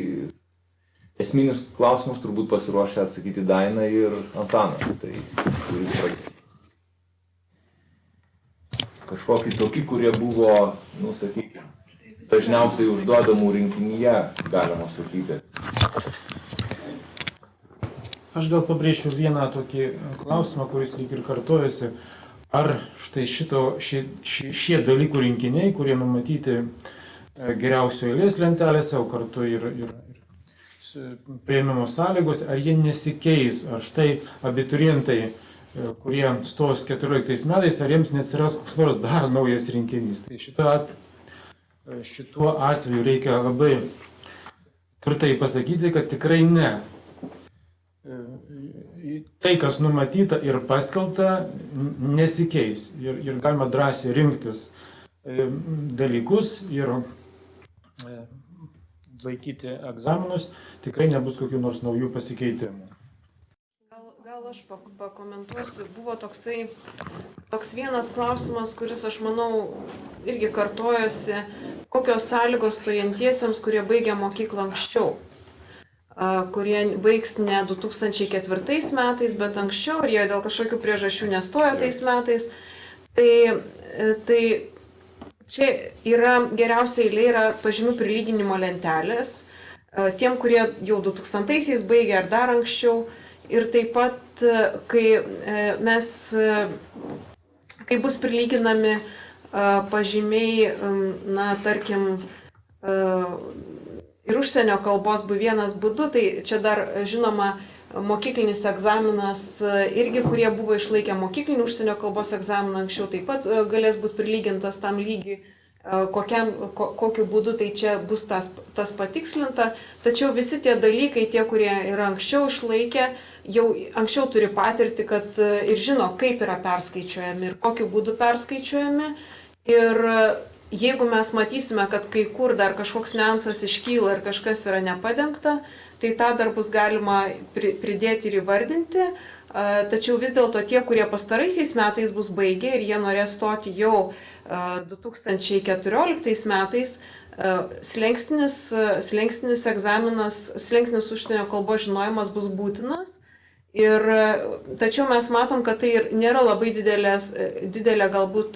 esminius klausimus turbūt pasiruošę atsakyti Daina ir Antanas. Tai kuris pradės. Kažkokį tokį, kurie buvo, sakykime, dažniausiai užduodamų rinkinyje, galima sakyti. Aš gal pabrėšiu vieną tokį klausimą, kuris lyg ir kartojasi. Ar štai šie dalykų rinkiniai, kurie numatyti geriausio eilės lentelėse, o kartu ir priėmimo sąlygos, ar jie nesikeis, ar štai abiturientai, kurie stos 14 metais, ar jiems neatsiras koks nors dar naujas rinkinys. Tai šituo atveju reikia labai tvirtai pasakyti, kad tikrai ne. tai, kas numatyta ir paskelbta, nesikeis. Ir galima drąsiai rinktis dalykus ir laikyti egzaminus, tikrai nebus kokių nors naujų pasikeitimų. Gal aš pakomentuosiu, buvo toks vienas klausimas, kuris, aš manau, irgi kartojosi, kokios sąlygos stojantiesiems, kurie baigia mokyklą anksčiau, kurie baigs ne 2004 metais, bet anksčiau, ir jie dėl kažkokių priežasčių nestojo tais metais. Tai čia yra geriausia eilė yra pažymių prilyginimo lentelės, tiem, kurie jau 2000-aisiais baigė ar dar anksčiau. Ir taip pat, kai bus prilyginami pažymiai, na, tarkim, ir užsienio kalbos B1, B2, tai čia dar, žinoma, mokyklinis egzaminas irgi, kurie buvo išlaikę mokyklinį užsienio kalbos egzaminą anksčiau, taip pat galės būti prilygintas tam lygiui, kokiu būdu, tai čia bus tas patikslinta. Tačiau visi tie dalykai, tie, kurie yra anksčiau išlaikę, jau anksčiau turi patirti, kad ir žino, kaip yra perskaičiuojami ir kokiu būdu perskaičiuojami. Ir jeigu mes matysime, kad kai kur dar kažkoks niuansas iškyla ir kažkas yra nepadengta, tai tą dar bus galima pridėti ir įvardinti. Tačiau vis dėlto tie, kurie pastaraisiais metais bus baigę ir jie norės stoti jau 2014 metais, slenkstinis egzaminas, slenkstinis užsienio kalbos žinojimas bus būtinas. Tačiau mes matom, kad tai nėra labai didelė galbūt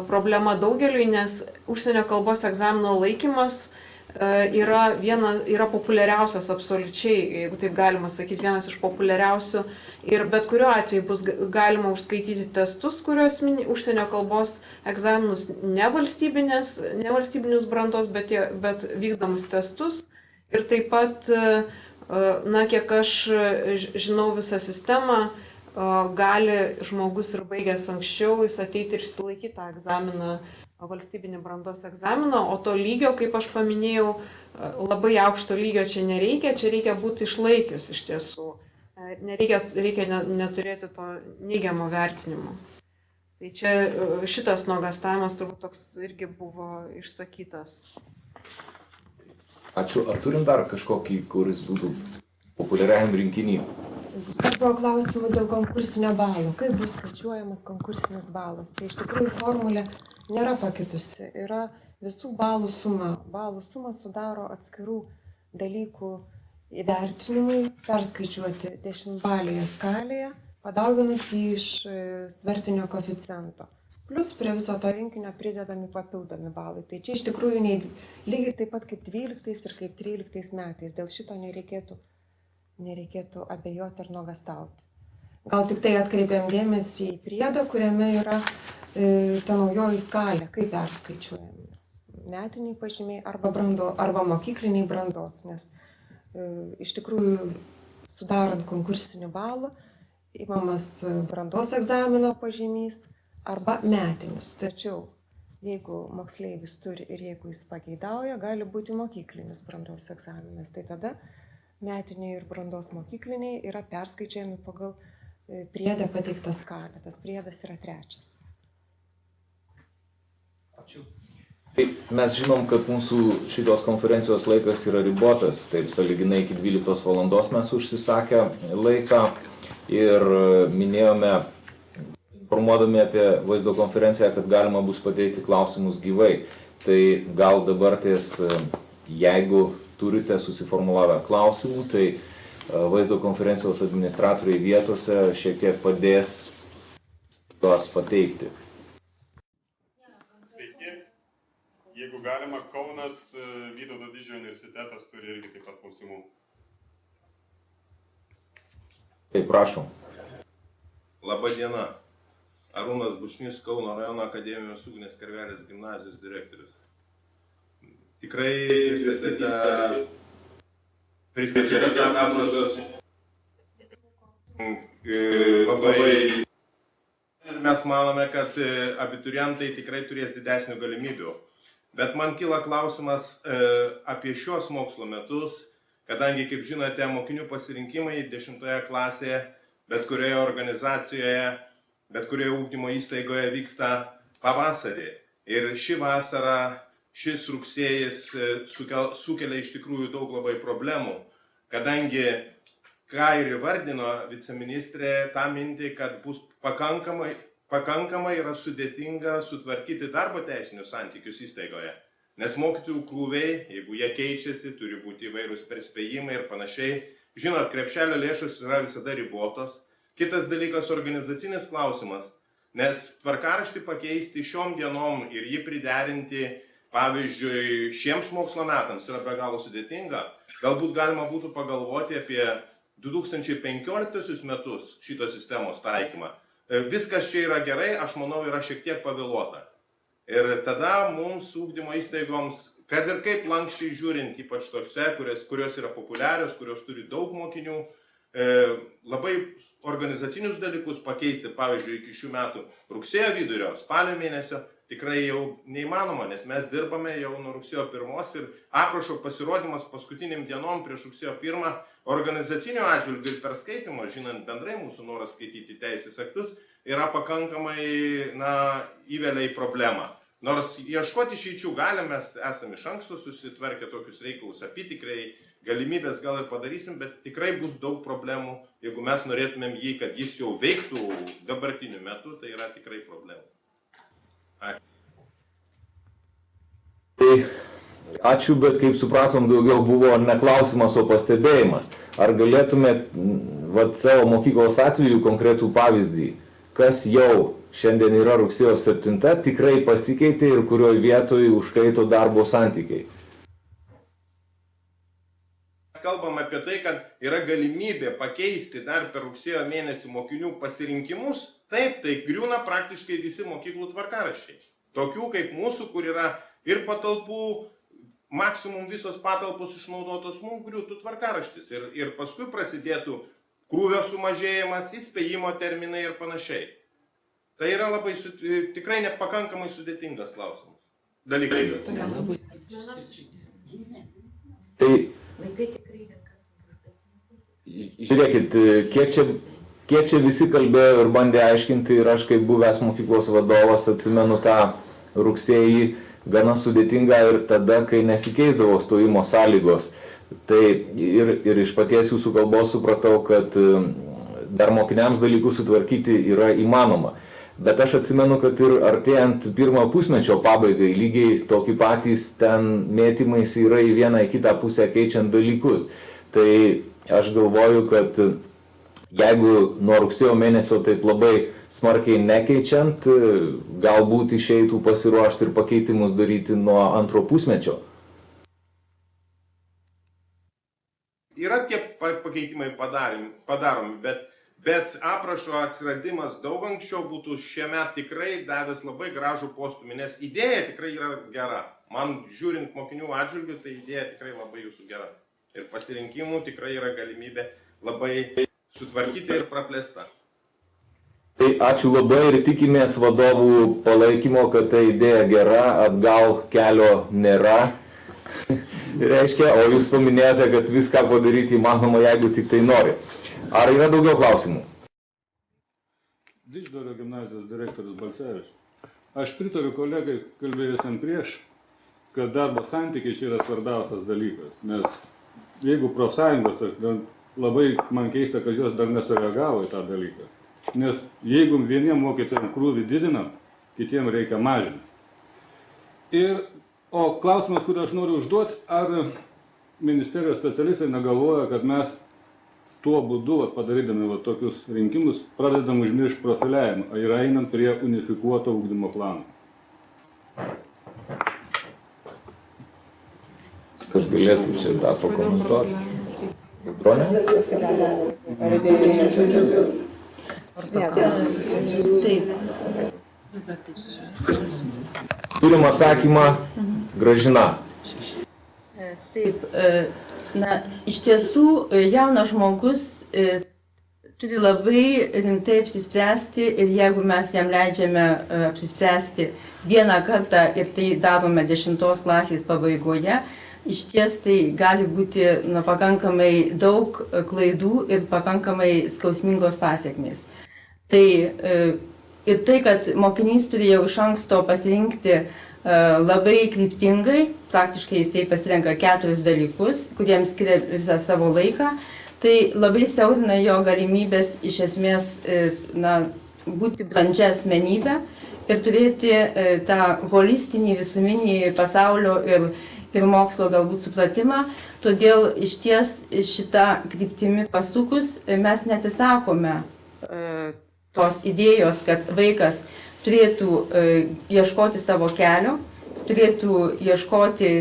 problema daugeliui, nes užsienio kalbos egzamino laikymas yra populiariausias absoliučiai, jeigu taip galima sakyti, vienas iš populiariausių. Ir bet kuriuo atveju bus galima užskaityti testus, kuriuos mini užsienio kalbos egzaminus, nevalstybinius brandos, bet vykdomus testus. Ir taip pat, na, kiek aš žinau visą sistemą, gali žmogus ir baigęs anksčiau, jis ateiti ir išsilaikyti tą egzaminą, valstybinį brandos egzaminą, o to lygio, kaip aš paminėjau, labai aukšto lygio čia nereikia, čia reikia būti išlaikius iš tiesų. Reikia neturėti to neigiamo vertinimo. Tai čia šitas nuogąstavimas turbūt toks irgi buvo išsakytas. Ačiū. Ar turim dar kažkokį, kuris būtų populiariajam rinkiny? Dar buvo klausimų dėl konkursinio balo. Kaip bus skaičiuojamas konkursinis balas? Tai iš tikrųjų formulė nėra pakitusi. Yra visų balų suma. Balų suma sudaro atskirų dalykų įvertinimai, perskaičiuoti 10-balėje skalėje, padauginus jį iš svertinio koeficiento. Plus prie viso to rinkinio pridedami papildomi balai. Tai čia iš tikrųjų lygiai taip pat kaip 12 ir kaip 13 metais. Dėl šito nereikėtų abejoti ar nuogąstauti. Gal tik tai atkreipiam dėmesį į priedą, kuriame yra ta naujoji skalė, kaip perskaičiuojami. Metiniai pažymiai arba mokykliniai brandos, nes iš tikrųjų sudarant konkursinį balą imamas brandos egzamino pažymys arba metinis. Tačiau jeigu moksleivis turi ir jeigu jis pageidauja, gali būti mokyklinis brandos egzaminas. Tai tada metiniai ir brandos mokykliniai yra perskaičiami pagal priedę pateiktą skalę. Tas priedas yra 3. Ačiū. Tai mes žinom, kad mūsų šitos konferencijos laikas yra ribotas, taip sąlyginai iki 12 valandos mes užsisakę laiką ir minėjome, informuodami apie vaizdo konferenciją, kad galima bus pateikti klausimus gyvai. Tai gal dabar jeigu turite susiformulavę klausimų, tai vaizdo konferencijos administratoriai vietose šiek tiek padės juos pateikti. Jeigu galima, Kaunas Vytauto Didžiojo universitetas turi irgi taip pat klausimų. Taip, prašom. Labą dieną. Arūnas Bušnys, Kauno rajono akademijos Ugnės Karvelės gimnazijos direktorius. Tikrai pristatytas apžvalgas labai. Mes manome, kad abiturientai tikrai turės didesnių galimybių. Bet man kyla klausimas apie šios mokslo metus, kadangi, kaip žinote, mokinių pasirinkimai 10 klasėje bet kurioje organizacijoje, bet kurioje ugdymo įstaigoje vyksta pavasarį. Ir ši vasara, šis rugsėjis sukelia iš tikrųjų daug labai problemų, kadangi, ką ir įvardino viceministrė, tą mintį, kad bus pakankamai yra sudėtinga sutvarkyti darbo teisinius santykius įstaigoje. Nes mokytojų krūviai, jeigu jie keičiasi, turi būti įvairūs perspėjimai ir panašiai. Žinot, krepšelio lėšos yra visada ribotos. Kitas dalykas - organizacinis klausimas. Nes tvarkaraštį pakeisti šiom dienom ir jį priderinti, pavyzdžiui, šiems mokslo metams yra be galo sudėtinga. Galbūt galima būtų pagalvoti apie 2015 metus šitos sistemos taikymą. Viskas čia yra gerai, aš manau, yra šiek tiek pavėluota. Ir tada mums ugdymo įstaigoms, kad ir kaip lankščiai žiūrint, ypač tose, kurios yra populiarios, kurios turi daug mokinių, labai organizacinius dalykus pakeisti, pavyzdžiui, iki šių metų rugsėjo vidurio, spalio mėnesio, tikrai jau neįmanoma, nes mes dirbame jau nuo rugsėjo 1 ir aprašo pasirodymas paskutiniam dienom prieš rugsėjo 1 organizacinių atžvilgių ir perskaitimo, žinant bendrai mūsų noras skaityti teisės aktus, yra pakankamai, įvelia į problemą. Nors ieškoti išeičių galime, mes esame iš anksto susitvarkę tokius reikalus apytikriai, galimybės gal ir padarysim, bet tikrai bus daug problemų, jeigu mes norėtumėm jį, kad jis jau veiktų dabartiniu metu, tai yra tikrai problemų. Ačiū, bet kaip supratom, daugiau buvo ne klausimas, o pastebėjimas. Ar galėtumėt savo mokyklos atveju konkretų pavyzdį, kas jau šiandien yra rugsėjo 7, tikrai pasikeitė ir kurioje vietoje užkaito darbo santykiai? Mes kalbam apie tai, kad yra galimybė pakeisti dar per rugsėjo mėnesį mokinių pasirinkimus. Taip, tai griūna praktiškai visi mokyklų tvarkaraščiai. Tokių kaip mūsų, kur yra ir patalpų, maksimum visos patalpos išnaudotos, mums griūtų tvarkaraštis. Ir paskui prasidėtų krūvio sumažėjimas, įspėjimo terminai ir panašiai. Tai yra labai, tikrai nepakankamai sudėtingas klausimas. Dalykai. Tai žiūrėkit, kiek čia visi kalbėjo ir bandė aiškinti, ir aš kaip buvęs mokyklos vadovas atsimenu tą rugsėjį gana sudėtingą ir tada, kai nesikeisdavo stojimo sąlygos. Tai ir iš paties jūsų kalbos supratau, kad dar mokiniams dalykus sutvarkyti yra įmanoma. Bet aš atsimenu, kad ir artėjant pirmojo pusmečio pabaigai, lygiai tokie patys ten mėtymais yra į vieną į kitą pusę keičiant dalykus. Tai aš galvoju, kad jeigu nuo rugsėjo mėnesio taip labai smarkiai nekeičiant, galbūt išeitų pasiruošti ir pakeitimus daryti nuo antro pusmečio. Yra tie pakeitimai padaromi, bet aprašo atsiradimas daug anksčiau būtų šiame tikrai davęs labai gražų postumį, nes idėja tikrai yra gera. Man žiūrint mokinių atžvilgių, tai idėja tikrai labai jūsų gera. Ir pasirinkimų tikrai yra galimybė labai sutvarkyti ir praplėsta. Tai ačiū labai ir tikimės vadovų palaikymo, kad ta idėja gera, atgal kelio nėra. Reiškia, o jūs paminėjote, kad viską padaryti įmanoma, jeigu tik tai nori. Ar yra daugiau klausimų? Didždvario gimnazijos direktorius Balsevičius. Aš pritariu kolegai kalbėjusiam prieš, kad darbo santykiai čia yra svarbiausias dalykas. Nes jeigu profsąjungos, labai man keista, kad jos dar nesureagavo į tą dalyką. Nes jeigu vieniem mokytojams krūvį didinam, kitiem reikia mažinti. O klausimas, kurį aš noriu užduoti, ar ministerijos specialistai negalvoja, kad mes tuo būdu, padarydami tokius rinkimus, pradedam užmiršti profiliavimą ir einam prie unifikuoto ugdymo plano. Kas galėtų čia tą pakomentuoti? Turim atsakymą, Gražina. Taip, iš tiesų jaunas žmogus turi labai rimtai apsispręsti ir jeigu mes jam leidžiame apsispręsti vieną kartą ir tai darome 10 klasės pabaigoje, iš ties tai gali būti pakankamai daug klaidų ir pakankamai skausmingos pasiekmės. Tai ir tai, kad mokinys turėjo iš anksto pasirinkti labai kryptingai, praktiškai jisai pasirenka 4 dalykus, kuriems skiria visą savo laiką, tai labai siaurina jo galimybės iš esmės būti brandžia asmenybė ir turėti tą holistinį, visuminį pasaulio ir mokslo galbūt supratimą. Todėl iš ties šitą kryptimį pasukus mes neatsisakome tos idėjos, kad vaikas turėtų ieškoti savo kelio, turėtų ieškoti,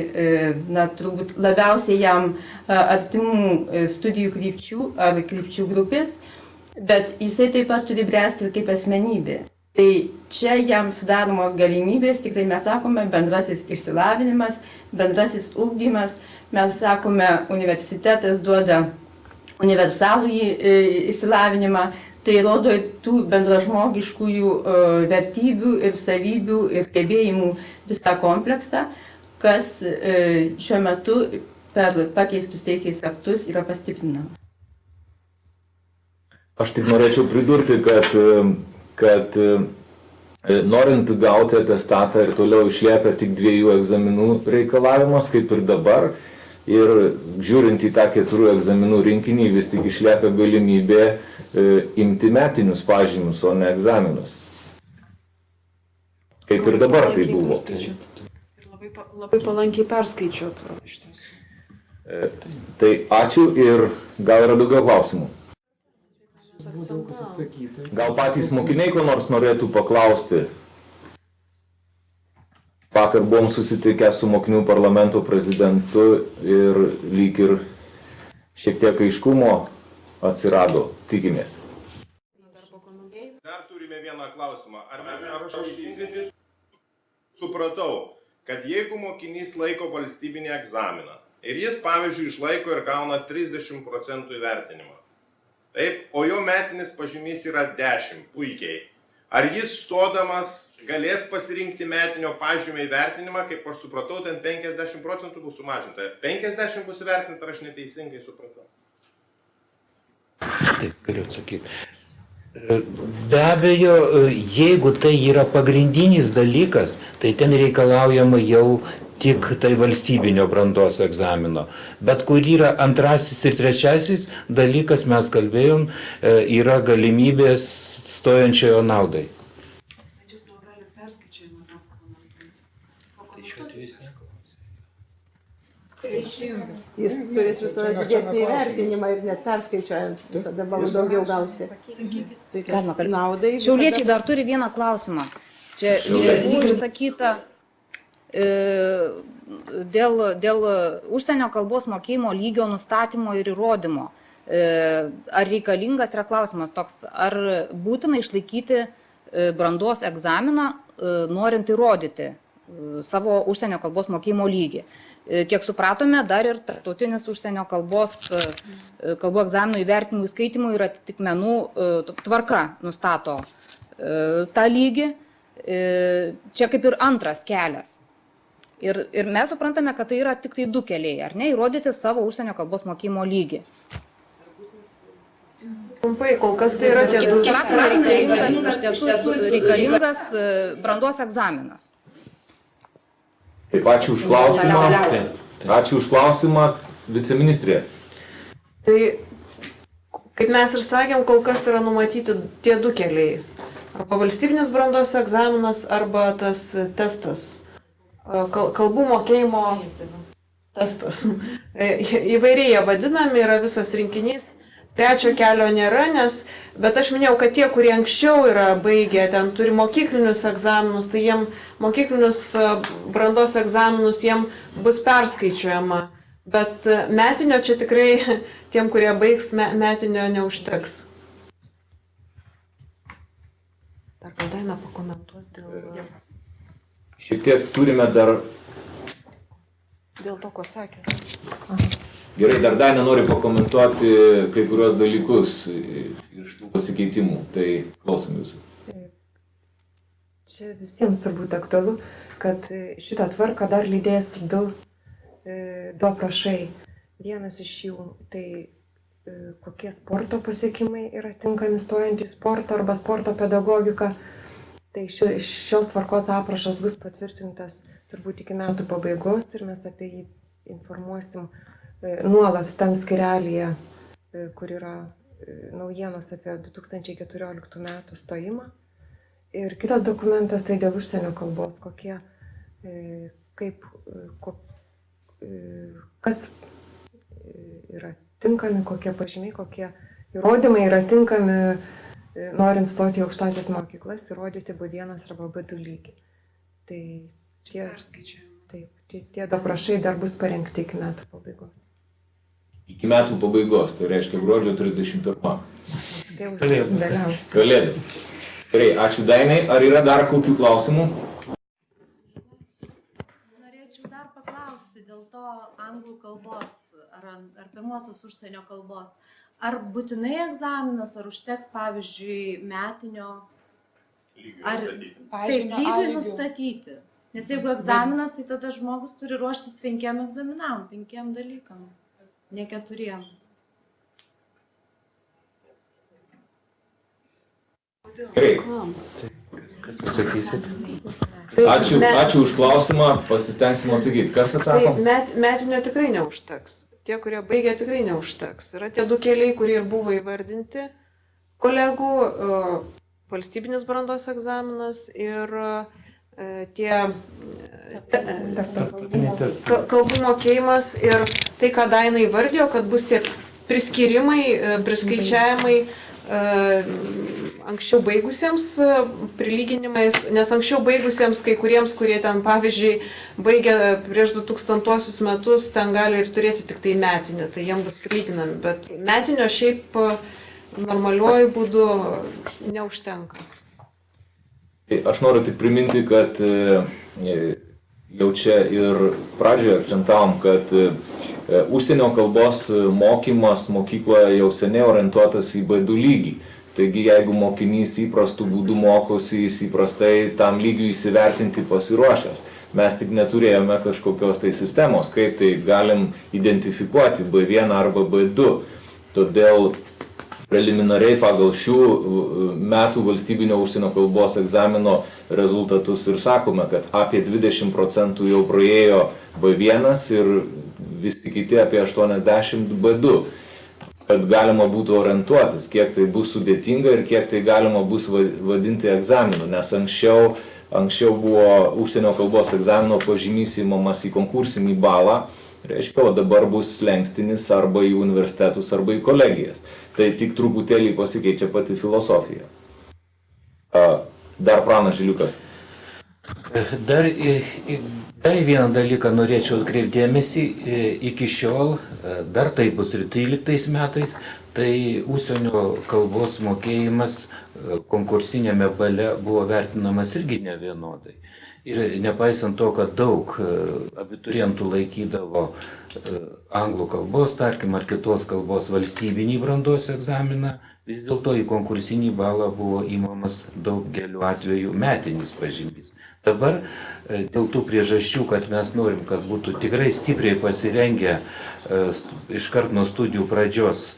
turbūt labiausiai jam artimų studijų krypčių ar krypčių grupės, bet jisai taip pat turi bręsti ir kaip asmenybė. Tai čia jam sudaromos galimybės, tikrai mes sakome, bendrasis išsilavinimas, bendrasis ugdymas, mes sakome, universitetas duoda universalųjį išsilavinimą, tai rodo tų bendražmogiškųjų vertybių ir savybių ir gebėjimų visą kompleksą, kas šiuo metu per pakeistus teisės aktus yra pastiprinama. Aš tik norėčiau pridurti, kad norint gauti atestatą ir toliau išlieka tik 2 egzaminų reikalavimas, kaip ir dabar. Ir žiūrint į tą 4 egzaminų rinkinį, vis tik išlieka galimybė imti metinius pažymius, o ne egzaminus. Kaip ir dabar tai buvo. Ir labai palankiai perskaičiuot iš tiesų. Tai ačiū ir gal yra daugiau klausimų. Gal patys mokiniai ko nors norėtų paklausti? Vakar buvom susitikę su mokinių parlamento prezidentu ir lyg ir šiek tiek aiškumo atsirado, tikimės. Dar turime vieną klausimą. Ar aš teisingai supratau, kad jeigu mokinys laiko valstybinį egzaminą ir jis, pavyzdžiui, išlaiko ir gauna 30% įvertinimą, taip, o jo metinis pažymys yra 10, puikiai. Ar jis stodamas galės pasirinkti metinio pažymio įvertinimą, kaip aš supratau, ten 50% bus sumažinta. 50 bus įvertinta, ar aš neteisingai supratau? Taip, galiu atsakyti. Be abejo, jeigu tai yra pagrindinis dalykas, tai ten reikalaujama jau tik tai valstybinio brandos egzamino. Bet kur yra 2. ir 3. dalykas, mes kalbėjom, yra galimybės stojančiojo naudai. Bet jūs gal galite perskaičiavimą pakomentuoti? Jis turės visada didesnį įvertinimą ir net perskaičiuojant visada balų daugiau gausi. Tai kas naudai? Šiauliečiai dar turi vieną klausimą. Čia buvo išsakyta dėl užsienio kalbos mokėjimo lygio nustatymo ir įrodymo. Ar reikalingas yra klausimas toks, ar būtina išlaikyti brandos egzaminą, norint įrodyti savo užsienio kalbos mokėjimo lygį. Kiek supratome, dar ir tarptautinis užsienio kalbos egzaminų įvertinimų įskaitimų ir atitikmenų tvarka nustato tą lygį. Čia kaip ir antras kelias. Ir mes suprantame, kad tai yra tik tai 2 keliai, ar ne, įrodyti savo užsienio kalbos mokėjimo lygį. Trumpai, kol kas tai yra tie 2 reikalingas brandos egzaminas. Taip, ačiū už klausimą. Ačiū už klausimą, viceministrė. Tai, kaip mes ir sakėm, kol kas yra numatyti tie 2 keliai. Arba valstybinis brandos egzaminas, arba tas testas. Kalbų mokėjimo testas. Įvairiai jie vadinami, yra visas rinkinys. 3 kelio nėra, bet aš minėjau, kad tie, kurie anksčiau yra baigę, ten turi mokyklinius egzaminus, tai jiem mokyklinius brandos egzaminus jiem bus perskaičiuojama. Bet metinio čia tikrai tiem, kurie baigs, metinio neužteks. Dar gal Daina pakomentuos dėl... Šiek tiek turime dar... Dėl to, ko sakė. Gerai, dar Daina nori pakomentuoti kai kurios dalykus iš tų pasikeitimų, tai klausom jūsų. Čia visiems turbūt aktualu, kad šitą tvarką dar lydės 2 du aprašai. Vienas iš jų tai kokie sporto pasiekimai yra tinkami stojant į sportą arba sporto pedagogiką. Tai šios tvarkos aprašas bus patvirtintas turbūt iki metų pabaigos ir mes apie jį informuosim nuolat tam skyrelyje, kur yra naujienos apie 2014 metų stojimą. Ir kitas dokumentas tai dėl užsienio kalbos, kas yra tinkami, kokie pažymiai, kokie įrodymai yra tinkami, norint stoti į aukštąsias mokyklas, įrodyti B1 arba B2 lygį. Tai tie aprašai dar bus parengti iki metų pabaigos. Iki metų pabaigos, tai reiškia gruodžio 31. Tai vėliausiai. Kalėdas. Gerai, ačiū Dainai. Ar yra dar kokių klausimų? Norėčiau dar paklausti dėl to anglų kalbos ar pirmosios užsienio kalbos. Ar būtinai egzaminas, ar užteks, pavyzdžiui, metinio lygiui nustatyti? Nes jeigu egzaminas, tai tada žmogus turi ruoštis 5 egzaminam, 5 dalykam, ne 4. Gerai. Kas atsakysit? Ačiū už klausimą, pasistengsim atsakyti. Kas atsako? Metinio tikrai neužteks. Tie, kurie baigė, tikrai neužteks. Yra tie 2 keliai, kurie ir buvo įvardinti kolegų, valstybinis brandos egzaminas ir tie kalbų mokėjimas ir tai, ką Daina įvardėjo, kad bus tie priskyrimai, priskaičiavimai anksčiau baigusiems prilyginimais, nes anksčiau baigusiems kai kuriems, kurie ten, pavyzdžiui, baigė prieš 2000 metus, ten gali ir turėti tik tai metinį, tai jiems bus prilyginami, bet metinio šiaip normaliuoju būdu neužtenka. Aš noriu tik priminti, kad jau čia ir pradžioje akcentavom, kad užsienio kalbos mokymas mokykloje jau seniai orientuotas į B2 lygį. Taigi, jeigu mokinys įprastų būdų mokosi, jis įprastai tam lygiui įsivertinti pasiruošęs. Mes tik neturėjome kažkokios tai sistemos, kaip tai galim identifikuoti B1 arba B2. Todėl preliminariai pagal šių metų valstybinio užsienio kalbos egzamino rezultatus ir sakome, kad apie 20% jau praėjo B1 ir visi kiti apie 80 B2. Kad galima būtų orientuotis, kiek tai bus sudėtinga ir kiek tai galima bus vadinti egzaminu, nes anksčiau buvo užsienio kalbos egzamino pažymys įmamas į konkursinį balą, reiškia, o dabar bus slenkstinis arba į universitetus, arba į kolegijas. Tai tik truputėlį pasikeičia pati filosofija. Dar Pranas Žiliukas. Dar vieną dalyką norėčiau atkreipti dėmesį, iki šiol, dar tai bus ir 13 metais, tai užsienio kalbos mokėjimas konkursinėme bale buvo vertinamas irgi nevienodai. Ir nepaisant to, kad daug abiturientų laikydavo anglų kalbos, tarkim, ar kitos kalbos valstybinį brandos egzaminą, vis dėlto į konkursinį balą buvo įmamas daugeliu atveju metinis pažymys. Dabar dėl tų priežasčių, kad mes norim, kad būtų tikrai stipriai pasirengę iškart nuo studijų pradžios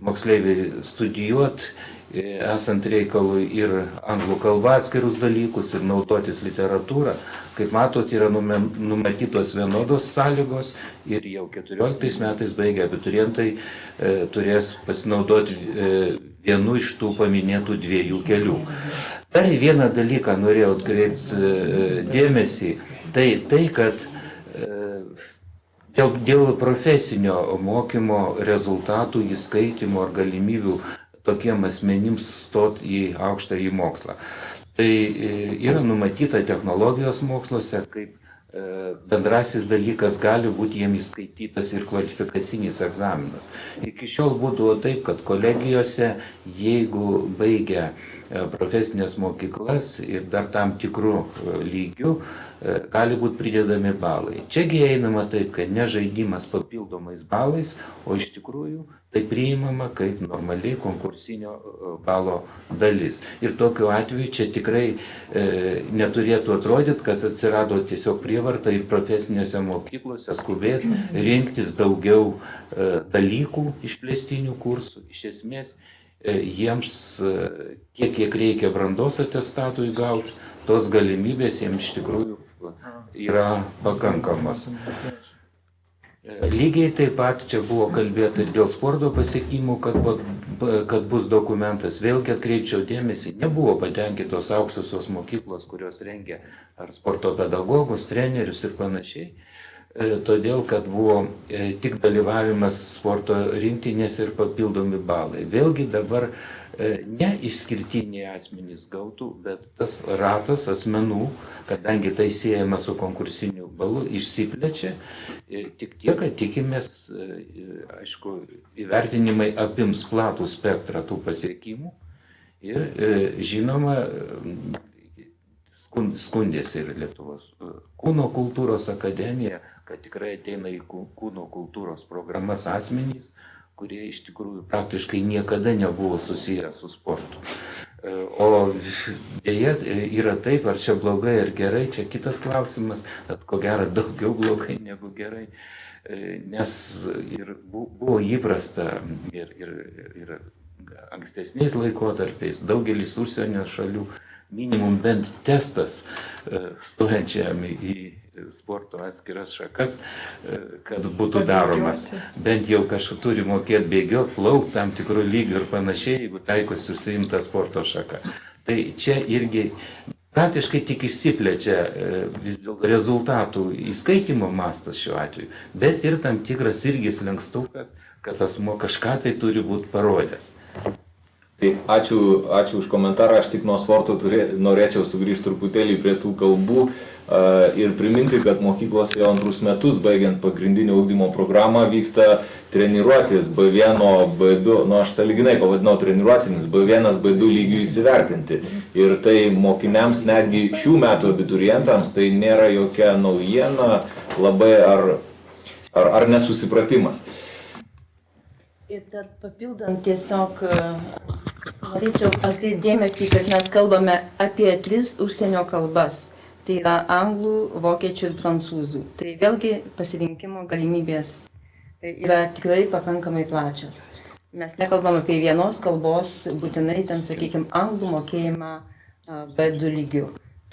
moksleiviai studijuoti, esant reikalui ir anglų kalba atskirus dalykus ir naudotis literatūrą, kaip matot, yra numatytos vienodos sąlygos ir jau 14 metais baigę abiturientai turės pasinaudoti vienu iš tų paminėtų 2 kelių. Dar vieną dalyką norėjau atkreipti dėmesį, tai kad dėl profesinio mokymo rezultatų, įskaitymo ar galimybių tokiem asmenims stot į aukštąjį mokslą. Tai yra numatyta technologijos moksluose, kaip bendrasis dalykas gali būti jiems įskaitytas ir kvalifikacinis egzaminas. Iki šiol būdavo taip, kad kolegijose, jeigu baigia profesinės mokyklas ir dar tam tikrų lygių gali būti pridedami balai. Čiagi einama taip, kad ne žaidimas papildomais balais, o iš tikrųjų tai priimama kaip normaliai konkursinio balo dalis. Ir tokiu atveju čia tikrai neturėtų atrodyti, kad atsirado tiesiog prievarta ir profesinėse mokyklose skubėti rinktis daugiau dalykų išplėstinių kursų. Iš esmės, jiems kiek reikia brandos atestatui gauti, tos galimybės jiems iš tikrųjų yra pakankamos. Lygiai taip pat čia buvo kalbėta ir dėl sporto pasiekimų, kad bus dokumentas. Vėlgi atkreipčiau dėmesį, nebuvo patenkintos aukštosios mokyklos, kurios rengia ar sporto pedagogus, trenerius ir panašiai. Todėl, kad buvo tik dalyvavimas sporto rinktinės ir papildomi balai. Vėlgi dabar ne išskirtiniai asmenys gautų, bet tas ratas asmenų, kadangi tai siejama su konkursiniu balu, išsiplečia. Tik tiek, kad tikimės, aišku, įvertinimai apims platų spektrą tų pasiekimų ir, žinoma, skundėsi ir Lietuvos kūno kultūros akademija, kad tikrai ateina į kūno kultūros programas asmenys, kurie iš tikrųjų praktiškai niekada nebuvo susiję su sportu. O dėja yra taip, ar čia blogai ar gerai, čia kitas klausimas, bet ko gero daugiau blogai negu gerai, nes ir buvo įprasta ir ankstesniais laikotarpiais daugelis užsienio šalių minimum bent testas stojančiam į sporto atskiras šakas, kad būtų daromas. Bent jau kažkas turi mokėti bėgioti, plaukti tam tikrų lygių ir panašiai, jeigu taikosi užsiimta sporto šaka. Tai čia irgi praktiškai tik išsiplečia vis dėl rezultatų įskaitymo mastas šiuo atveju, bet ir tam tikras irgi slenkstukas, kad asmuo kažką tai turi būti parodęs. Tai ačiū už komentarą, aš tik nuo sporto norėčiau sugrįžti truputėlį prie tų kalbų ir priminti, kad mokyklose jau antrus metus, baigiant pagrindinio ugdymo programą, vyksta treniruotis B1, B2, aš sąlyginai pavadinau treniruotinis, B1, B2 lygių įsivertinti. Ir tai mokiniams, netgi šių metų abiturientams, tai nėra jokia naujiena, labai ar nesusipratimas. Ir dar papildant tiesiog, norėčiau atkreipti dėmesį, kad mes kalbame apie 3 užsienio kalbas. Tai yra anglų, vokiečių ir prancūzų. Tai vėlgi pasirinkimo galimybės yra tikrai pakankamai plačios. Mes nekalbam apie vienos kalbos, būtinai ten, sakykime, anglų mokėjimą B2 lygių.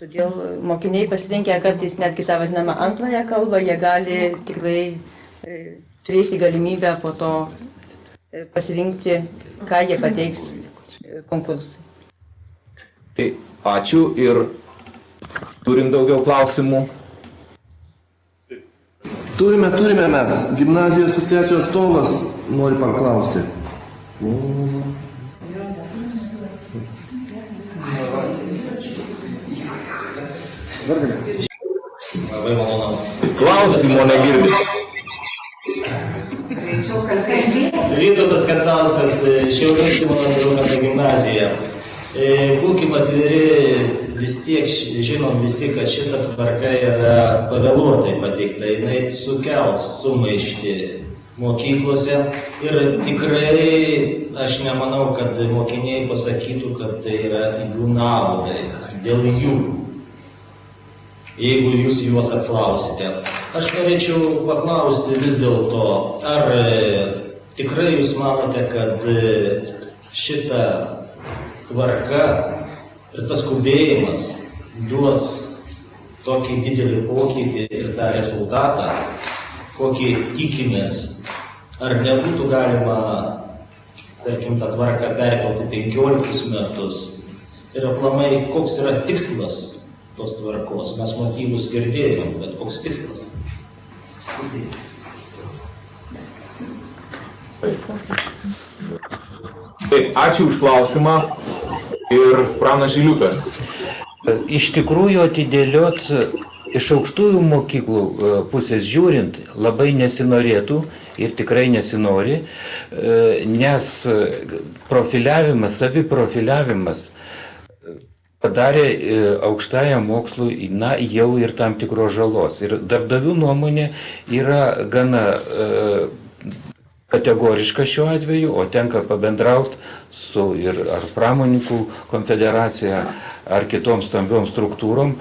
Todėl mokiniai pasirinkę kartais netgi tą vadinamą antrąją kalbą, jie gali tikrai turėti galimybę po to pasirinkti, ką jie pateiks konkursui. Tai ačiū ir turim daugiau klausimų. Turime mes. Gimnazijų asociacijos atstovas nori paklausti. Labai malonu. Klausimo negirdi. Vytautas Karnauskas, Šiaulių Simono Daukanto gimnazija. Būkime atviri, vis tiek žinom visi, kad šita tvarka yra pavėluotai pateikta, jinai sukels sumaištį mokyklose ir tikrai aš nemanau, kad mokiniai pasakytų, kad tai yra jų naudai, dėl jų, jeigu jūs juos apklausite. Aš norėčiau paklausti vis dėlto, ar tikrai jūs manote, kad šita tvarka ir tas skubėjimas duos tokį didelį pokytį ir tą rezultatą, kokį tikimės, ar nebūtų galima, tarkim, tą tvarką perkelti 15 metus ir aplamai, koks yra tikslas tos tvarkos. Mes motyvus girdėjom, bet koks tikslas? Taip, ačiū už klausimą ir Pranas Žiliukas. Iš tikrųjų atidėliot iš aukštųjų mokyklų pusės žiūrint labai nesinorėtų ir tikrai nesinori, nes profiliavimas, saviprofiliavimas padarė aukštajam mokslui, na, jau ir tam tikros žalos. Ir darbdavių nuomonė yra gana kategoriška šiuo atveju, o tenka pabendrauti su ir ar pramoninkų konfederacija, ar kitom stambiom struktūrom.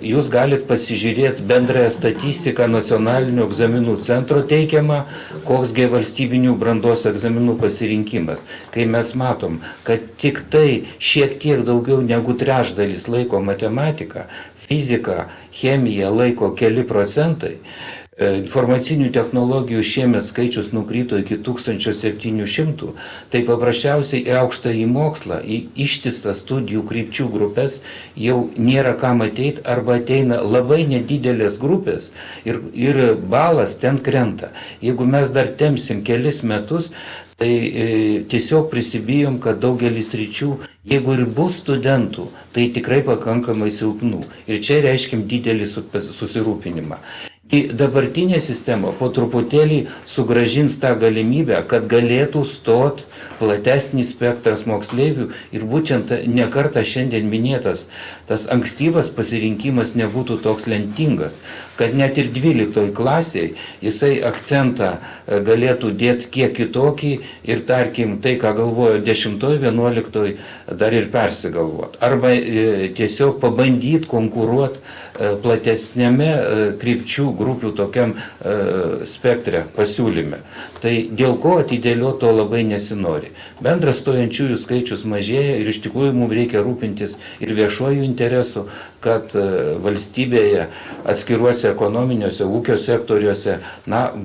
Jūs galite pasižiūrėti bendrąją statistiką nacionalinio egzaminų centro teikiamą, koksgi valstybinių brandos egzaminų pasirinkimas. Kai mes matom, kad tik tai šiek tiek daugiau negu trečdalis laiko matematiką, fiziką, chemiją laiko keli procentai, informacinių technologijų šiemet skaičius nukrito iki 1700, tai paprasčiausiai į aukštąjį mokslą, į ištisas studijų krypčių grupės jau nėra kam ateiti arba ateina labai nedidelės grupės ir balas ten krenta. Jeigu mes dar tempsim kelis metus, tai tiesiog prisibijom, kad daugelis ryčių, jeigu ir bus studentų, tai tikrai pakankamai silpnų. Ir čia reiškim didelį susirūpinimą. Į dabartinę sistemą po truputėlį sugrąžins tą galimybę, kad galėtų stot platesnį spektras moksleivių ir būtent nekartą šiandien minėtas tas ankstyvas pasirinkimas nebūtų toks lemtingas, kad net ir 12 klasiai jisai akcentą galėtų dėti kiek kitokį ir tarkim tai, ką galvojo 10, 11, dar ir persigalvoti. Arba tiesiog pabandyti konkuruoti platesnėme krypčių grupių tokiam spektre pasiūlyme. Tai dėl ko atidėlioti to labai nesinori. Bendras stojančiųjų skaičius mažėja ir iš tikrųjų mums reikia rūpintis ir viešuoju interesu, kad valstybėje atskiruose ekonominiuose ūkio sektoriuose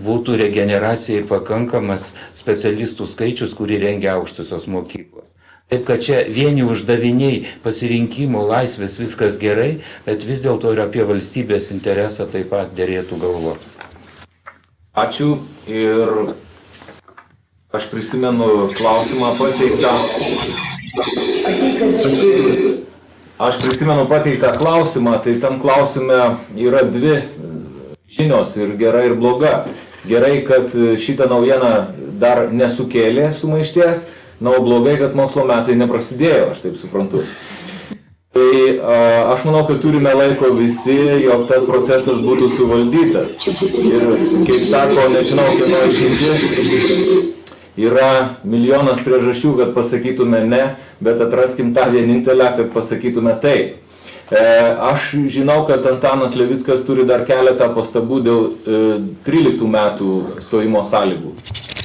būtų regeneracijai pakankamas specialistų skaičius, kurį rengia aukštosios mokyklos. Taip, kad čia vieni uždaviniai pasirinkimo laisvės viskas gerai, bet vis dėlto ir apie valstybės interesą taip pat derėtų galvoti. Ačiū ir aš prisimenu klausimą pateiktą. Aš prisimenu pateiktą klausimą, tai tam klausime yra dvi žinios ir gera ir bloga. Gerai, kad šitą naujieną dar nesukėlė sumaišties. Na, o blogai, kad mokslo metai neprasidėjo, aš taip suprantu. Tai aš manau, kad turime laiko visi, jog tas procesas būtų suvaldytas. Ir, kaip sako, nežinau, kieno išimtis, yra milijonas priežasčių, kad pasakytume ne, bet atraskim tą vienintelę, kad pasakytume taip. Aš žinau, kad Antanas Levickas turi dar keletą pastabų dėl 13 metų stojimo sąlygų.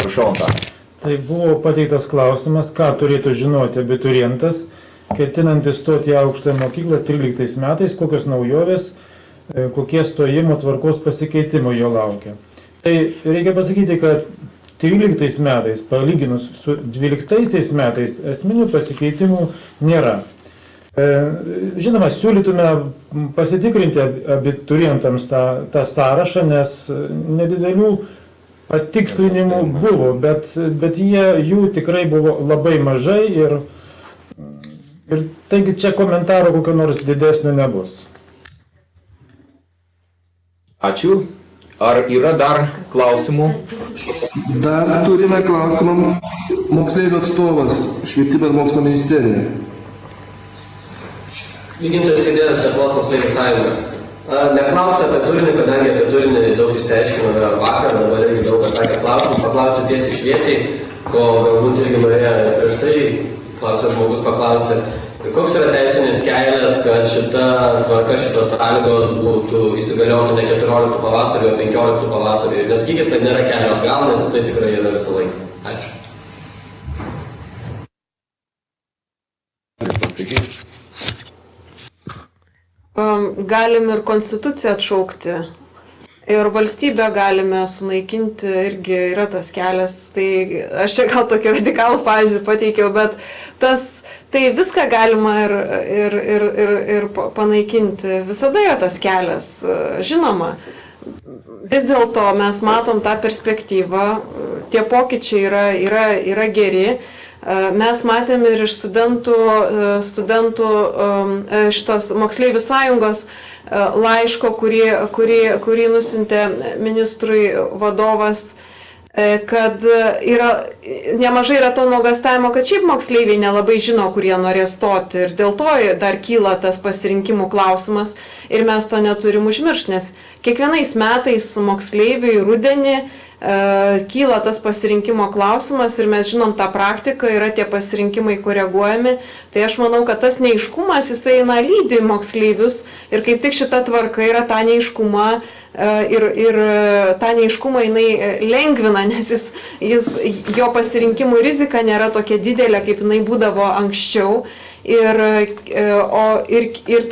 Prašau, Antanas. Tai buvo pateiktas klausimas, ką turėtų žinoti abiturientas, ketinantis stoti į aukštąją mokyklą 13 metais, kokios naujovės, kokie stojimo tvarkos pasikeitimų jo laukia. Tai reikia pasakyti, kad 13 metais, palyginus su 12 metais, esminių pasikeitimų nėra. Žinoma, siūlytume pasitikrinti abiturientams tą sąrašą, nes nedidelių patikslinimų buvo, bet jų tikrai buvo labai mažai ir taigi čia komentaro kokio nors didesnio nebus. Ačiū. Ar yra dar klausimų? Dar turime klausimą moksleivių atstovas Švietimo ir mokslo ministerija. Gintaras Idėjas, Lietuvos moksleivių sąjunga. Neklausiu apie turinį, kadangi apie turinį daug išsiaiškinome vakar, dabar irgi daug atsakė klausimų, paklausiu tiesiai šviesiai, ko galbūt irgi norėjo prieš tai, klausė žmogus paklausti, koks yra teisinis kelias, kad šita tvarka, šitos sąlygos būtų įsigaliotų ne 14 pavasario, o 15 pavasario. Ir nesakykit, kad nėra kelio atgal, nes jisai tikrai yra visą laiką. Ačiū. Galim ir konstituciją atšaukti, ir valstybę galime sunaikinti, irgi yra tas kelias. Tai aš čia gal tokį radikalų pavyzdį pateikiau, bet tai viską galima ir panaikinti. Visada yra tas kelias, žinoma. Vis dėlto mes matom tą perspektyvą, tie pokyčiai yra geri. Mes matėm ir iš studentų šitos moksleivių sąjungos laiško, kurį nusintė ministrui vadovas kad nemažai yra to nuogąstavimo, kad šiaip moksleiviai nelabai žino, kur jie norės stoti ir dėl to dar kyla tas pasirinkimų klausimas ir mes to neturim užmiršti, nes kiekvienais metais moksleiviui rudenį kyla tas pasirinkimo klausimas ir mes žinom tą praktiką, yra tie pasirinkimai koreguojami, tai aš manau, kad tas neaiškumas jisai lydi moksleivius ir kaip tik šita tvarka yra tą neaiškumą ir tą neaiškumą jinai lengvina, nes jo pasirinkimų rizika nėra tokia didelė, kaip jinai būdavo anksčiau. Ir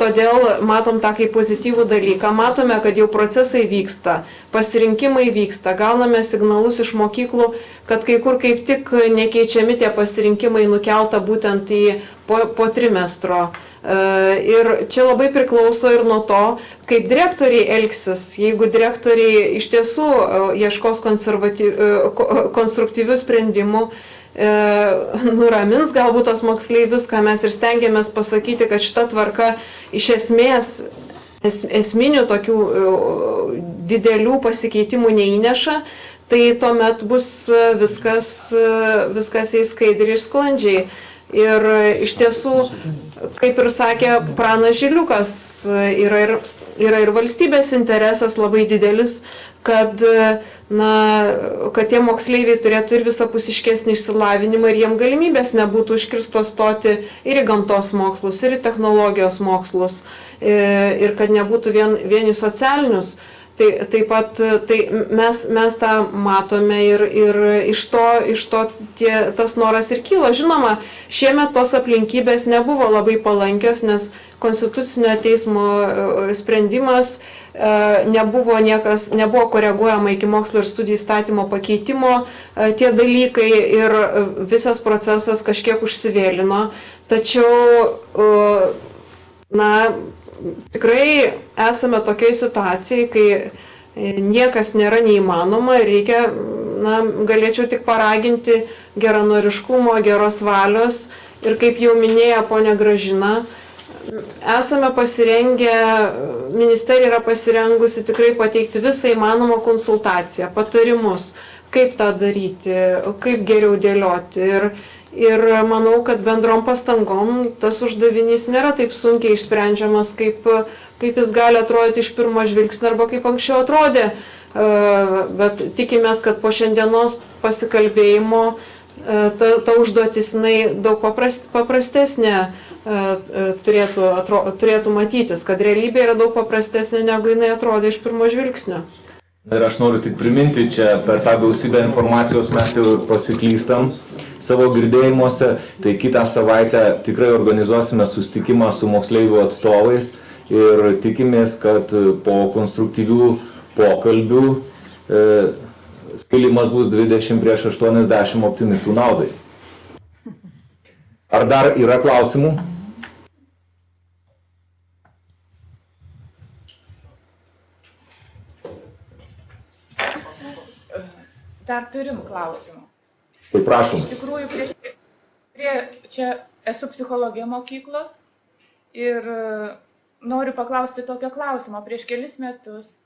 todėl matom tą kaip pozityvų dalyką, matome, kad jau procesai vyksta, pasirinkimai vyksta, gauname signalus iš mokyklų, kad kai kur kaip tik nekeičiami tie pasirinkimai nukelta būtent į po trimestro. Ir čia labai priklauso ir nuo to, kaip direktoriai elgsis. Jeigu direktoriai iš tiesų ieškos konstruktyvių sprendimų, nuramins galbūt tos moksleivius, ką mes ir stengiamės pasakyti, kad šita tvarka iš esmės esminių tokių didelių pasikeitimų neįneša, tai tuomet bus viskas eis skaidriai ir sklandžiai. Ir iš tiesų, kaip ir sakė Pranas Žiliukas, yra ir valstybės interesas labai didelis, kad tie moksleiviai turėtų ir visapusiškesnį išsilavinimą ir jiem galimybės nebūtų užkirstos stoti ir į gamtos mokslus, ir į technologijos mokslus, ir kad nebūtų vien į socialinius. Taip pat mes tą matome ir iš to tas noras ir kyla. Žinoma, šiemet tos aplinkybės nebuvo labai palankios, nes Konstitucinio teismo sprendimas nebuvo koreguojama iki mokslo ir studijų įstatymo pakeitimo tie dalykai ir visas procesas kažkiek užsivėlino. Tačiau, tikrai esame tokiai situacijai, kai niekas nėra neįmanoma ir reikia, galėčiau tik paraginti geranoriškumo, geros valios ir kaip jau minėjo ponia Gražina, esame pasirengę, ministerija yra pasirengusi tikrai pateikti visą įmanomą konsultaciją, patarimus, kaip tą daryti, kaip geriau dėlioti. Ir manau, kad bendrom pastangom tas uždavinys nėra taip sunkiai išsprendžiamas, kaip jis gali atrodyti iš pirmo žvilgsnio arba kaip anksčiau atrodė. Bet tikimės, kad po šiandienos pasikalbėjimo ta užduotis daug paprastesnė turėtų matytis, kad realybė yra daug paprastesnė, negu jinai atrodė iš pirmo žvilgsnio. Ir aš noriu tik priminti, čia per tą gausybę informacijos mes jau pasiklystam savo girdėjimuose, tai kitą savaitę tikrai organizuosime susitikimą su moksleivių atstovais ir tikimės, kad po konstruktyvių pokalbių skilimas bus 20-80 optimistų naudai. Ar dar yra klausimų? Dar turim klausimų. Tai prašom. Iš tikrųjų, čia esu psichologė mokyklos ir noriu paklausti tokio klausimo. Prieš kelis metus,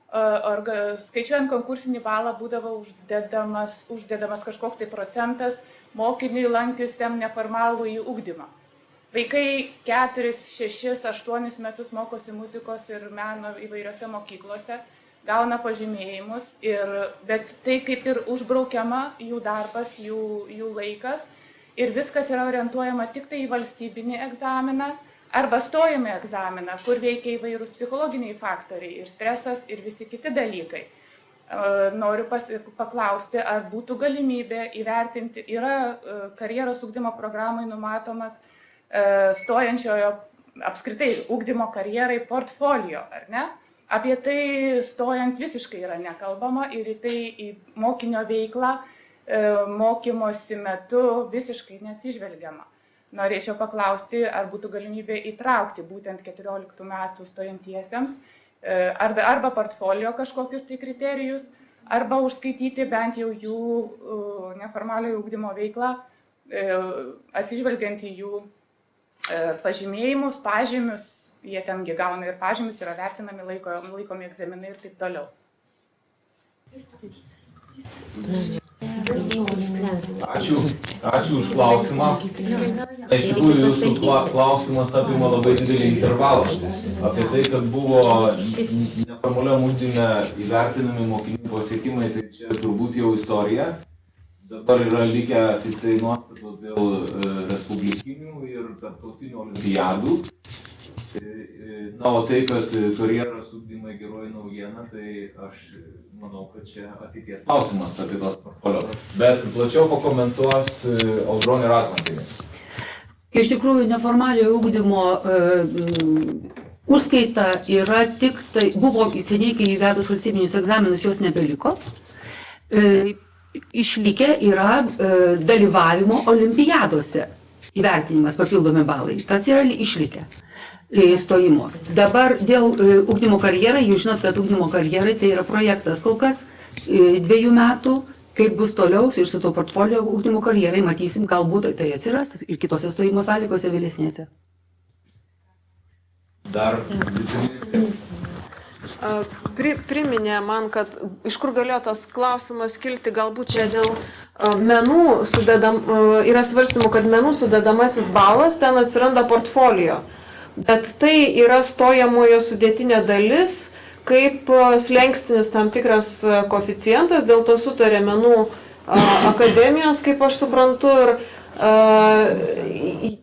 skaičiuojant konkursinį balą, būdavo uždedamas kažkoks tai procentas mokiniui lankiusiam neformalų į ugdymą. Vaikai 4, 6, 8 metus mokosi muzikos ir meno įvairiose mokyklose, gauna pažymėjimus, bet tai kaip ir užbraukiama jų darbas, jų laikas ir viskas yra orientuojama tik tai į valstybinį egzaminą arba stojamį egzaminą, kur veikia įvairūs psichologiniai faktoriai ir stresas ir visi kiti dalykai. Noriu paklausti, ar būtų galimybė įvertinti, yra karjeros ugdymo programai numatomas stojančiojo apskritai ugdymo karjerai portfolio, ar ne? Apie tai stojant visiškai yra nekalbama ir į mokinio veiklą mokymosi metu visiškai neatsižvelgiama. Norėčiau paklausti, ar būtų galimybė įtraukti būtent 14 metų stojantiesiems arba portfolio kažkokius tai kriterijus, arba užskaityti bent jau jų neformaliojo ugdymo veiklą, atsižvelgiant į jų pažymėjimus, pažymius, jie tengi gauna ir pažymius, yra vertinami, laikomi egzaminai ir taip toliau. Ačiū už klausimą. Iš tikrųjų, jūsų klausimas apima labai didelį intervalą. Apie tai, kad buvo neformaliam ugdyme įvertinami mokinių pasiekimai, tai čia turbūt jau istorija. Dabar yra likę tik tai nuostatos dėl respublikinių ir tarptautinių olimpiadų. Na, o tai, kad karjeros ugdymai geroji naujiena, tai aš manau, kad čia ateities klausimas apie tos portfolio. Bet plačiau pakomentuos Audronė Razmantienė. Iš tikrųjų, neformaliojo ugdymo užskaita yra tik tai, buvo seniai, kai įvedus valstybinius egzaminus, jos nebeliko. Išlikę yra dalyvavimo olimpiadose įvertinimas, papildomi balai. Tas yra išlikę. Stojimo. Dabar dėl ugdymo karjerai, jūs žinot, kad ugdymo karjerai tai yra projektas kol kas 2 metų, kaip bus toliau ir su to portfolio ugdymo karjerai, matysim, galbūt tai atsiras ir kitose stojimo sąlygose vėlesnėse. Dar priminė man, kad iš kur galėjo tas klausimas kilti, galbūt čia dėl menų yra svarstymų, kad menų sudedamasis balas ten atsiranda portfolio. Bet tai yra stojamojo sudėtinė dalis, kaip slenkstinis tam tikras koeficientas, dėl to sutarė menų akademijos, kaip aš suprantu, ir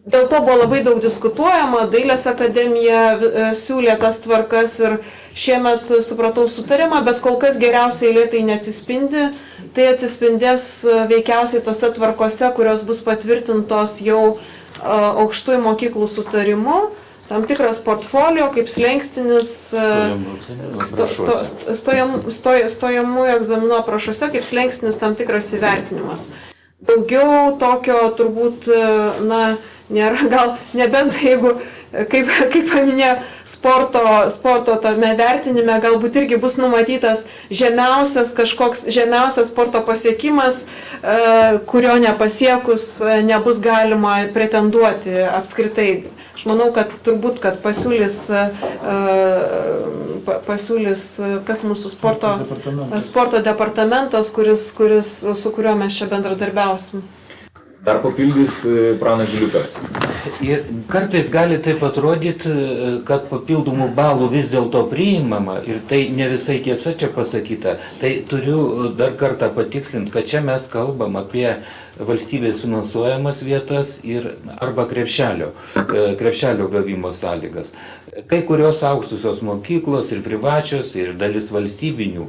dėl to buvo labai daug diskutuojama, Dailės akademija siūlė tas tvarkas ir šiemet, supratau, sutarėma, bet kol kas geriausiai eilė tai neatsispindi, tai atsispindės veikiausiai tose tvarkose, kurios bus patvirtintos jau aukštųjų mokyklų sutarimu. Tam tikras portfolio, kaip slenkstinis stojamųjų egzaminų aprašuose, kaip slenkstinis tam tikras įvertinimas. Daugiau tokio turbūt, nėra, gal nebent jeigu, kaip paminėjo, sporto tame vertinime, galbūt irgi bus numatytas žemiausias sporto pasiekimas, kurio nepasiekus nebus galima pretenduoti apskritai. Aš manau, kad turbūt, kad pasiūlys kas mūsų sporto departamentas, su kuriuo mes čia bendradarbiausim. Dar papildys Pranas Žiliukas. Kartais gali taip atrodyti, kad papildomų balų vis dėlto priimama ir tai ne visai tiesa čia pasakyta. Tai turiu dar kartą patikslinti, kad čia mes kalbam apie valstybės finansuojamas vietas ir arba krepšelio gavimo sąlygas. Kai kurios aukštosios mokyklos ir privačios ir dalis valstybinių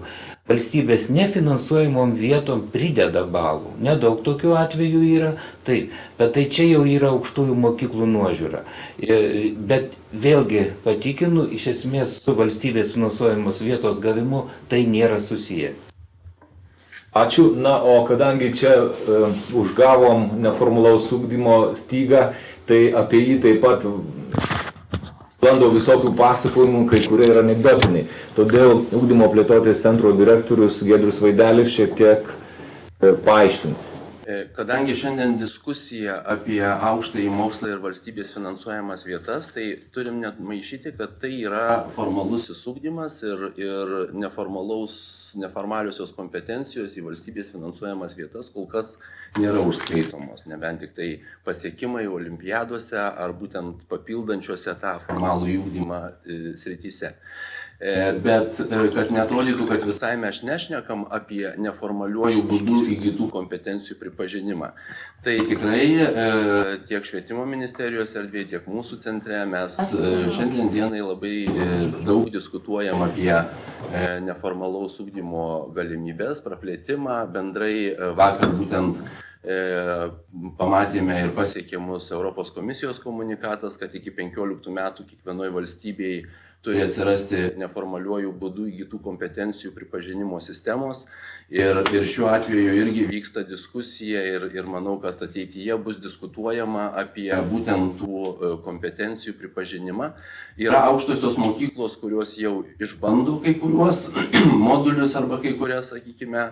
valstybės nefinansuojamom vietom prideda balų. Nedaug tokių atvejų yra, taip, bet tai čia jau yra aukštųjų mokyklų nuožiūra. Bet vėlgi patikinu, iš esmės su valstybės finansuojamos vietos gavimu tai nėra susiję. Ačiū. Na, o kadangi čia užgavom neformalaus ugdymo stygą, tai apie jį taip pat sklando visokių pasakojimų, kai kurie yra anekdotiniai. Todėl ugdymo plėtotės centro direktorius Giedrius Vaidelis šiek tiek paaiškins. Kadangi šiandien diskusija apie aukštąjį mokslą ir valstybės finansuojamas vietas, tai turim net maišyti, kad tai yra formalusis ugdymas ir neformaliosios kompetencijos į valstybės finansuojamas vietas kol kas nėra užskaitomos, nebent tik tai pasiekimai olimpiadose ar būtent papildančiose tą formalų ugdymą srityse. Bet kad neatrodytų, kad visai mes nešnekam apie neformaliuoju būdu įgytų kompetencijų pripažinimą. Tai tikrai tiek švietimo ministerijos erdvėje, tiek mūsų centre mes šiandien dienai labai daug diskutuojam apie neformalaus ugdymo galimybės, praplėtimą. Bendrai vakar būtent pamatėme ir pasiekė mus Europos komisijos komunikatas, kad iki 15 metų kiekvienoje valstybėje turi atsirasti neformaliuoju būdu įgytų kompetencijų pripažinimo sistemos. Ir šiuo atveju irgi vyksta diskusija ir manau, kad ateityje bus diskutuojama apie būtent tų kompetencijų pripažinimą. Yra aukštosios mokyklos, kurios jau išbando kai kuriuos modulius arba kai kurias, sakykime,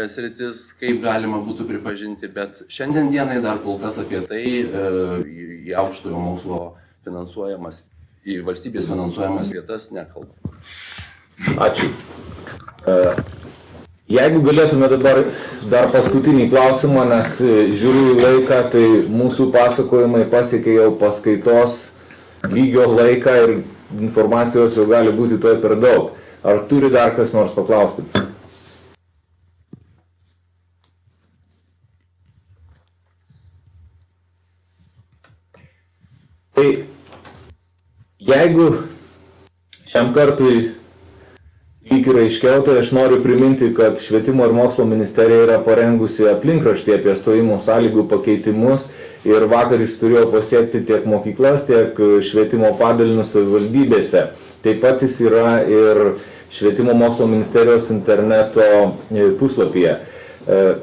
sritis, kaip galima būtų pripažinti, bet šiandien dienai dar kol kas apie tai į aukštojo mokslo finansuojamas, į valstybės finansuojamas vietas nekalba. Ačiū. Jeigu galėtume dabar dar paskutinį klausimą, nes žiūriu į laiką, tai mūsų pasakojimai pasiekė jau paskaitos lygio laiką ir informacijos jau gali būti toj per daug. Ar turi dar kas nors paklausti? Tai jeigu šiam kartui lyg ir aiškiau, tai aš noriu priminti, kad Švietimo ir mokslo ministerija yra parengusi aplinkraštį apie stojimo sąlygų pakeitimus ir vakar jis turėjo pasiekti tiek mokyklas, tiek švietimo padalinius savivaldybėse. Taip pat jis yra ir Švietimo mokslo ministerijos interneto puslapyje.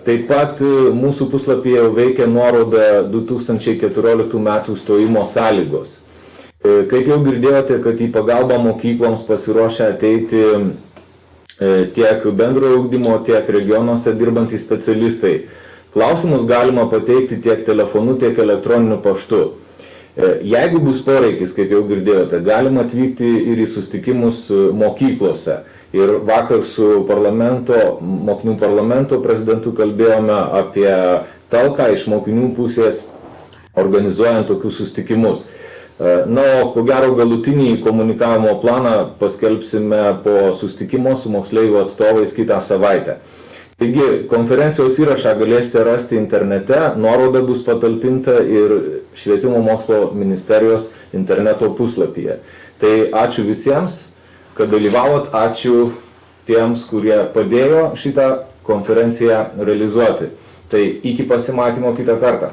Taip pat mūsų puslapyje jau veikia nuoroda 2014 metų stojimo sąlygos. Kaip jau girdėjote, kad į pagalbą mokykloms pasiruošę ateiti tiek bendrojo ugdymo, tiek regionuose dirbantys specialistai. Klausimus galima pateikti tiek telefonu, tiek elektroniniu paštu. Jeigu bus poreikis, kaip jau girdėjote, galima atvykti ir į susitikimus mokyklose. Ir vakar su mokinių parlamento prezidentu kalbėjome apie talką iš mokinių pusės, organizuojant tokius susitikimus. Na, o ko gero galutinį komunikavimo planą paskelbsime po susitikimo su moksleivių atstovais kitą savaitę. Taigi, konferencijos įrašą galėsite rasti internete, nuoroda bus patalpinta ir Švietimo mokslo ministerijos interneto puslapyje. Tai ačiū visiems, kad dalyvavot, ačiū tiems, kurie padėjo šitą konferenciją realizuoti. Tai iki pasimatymo kitą kartą.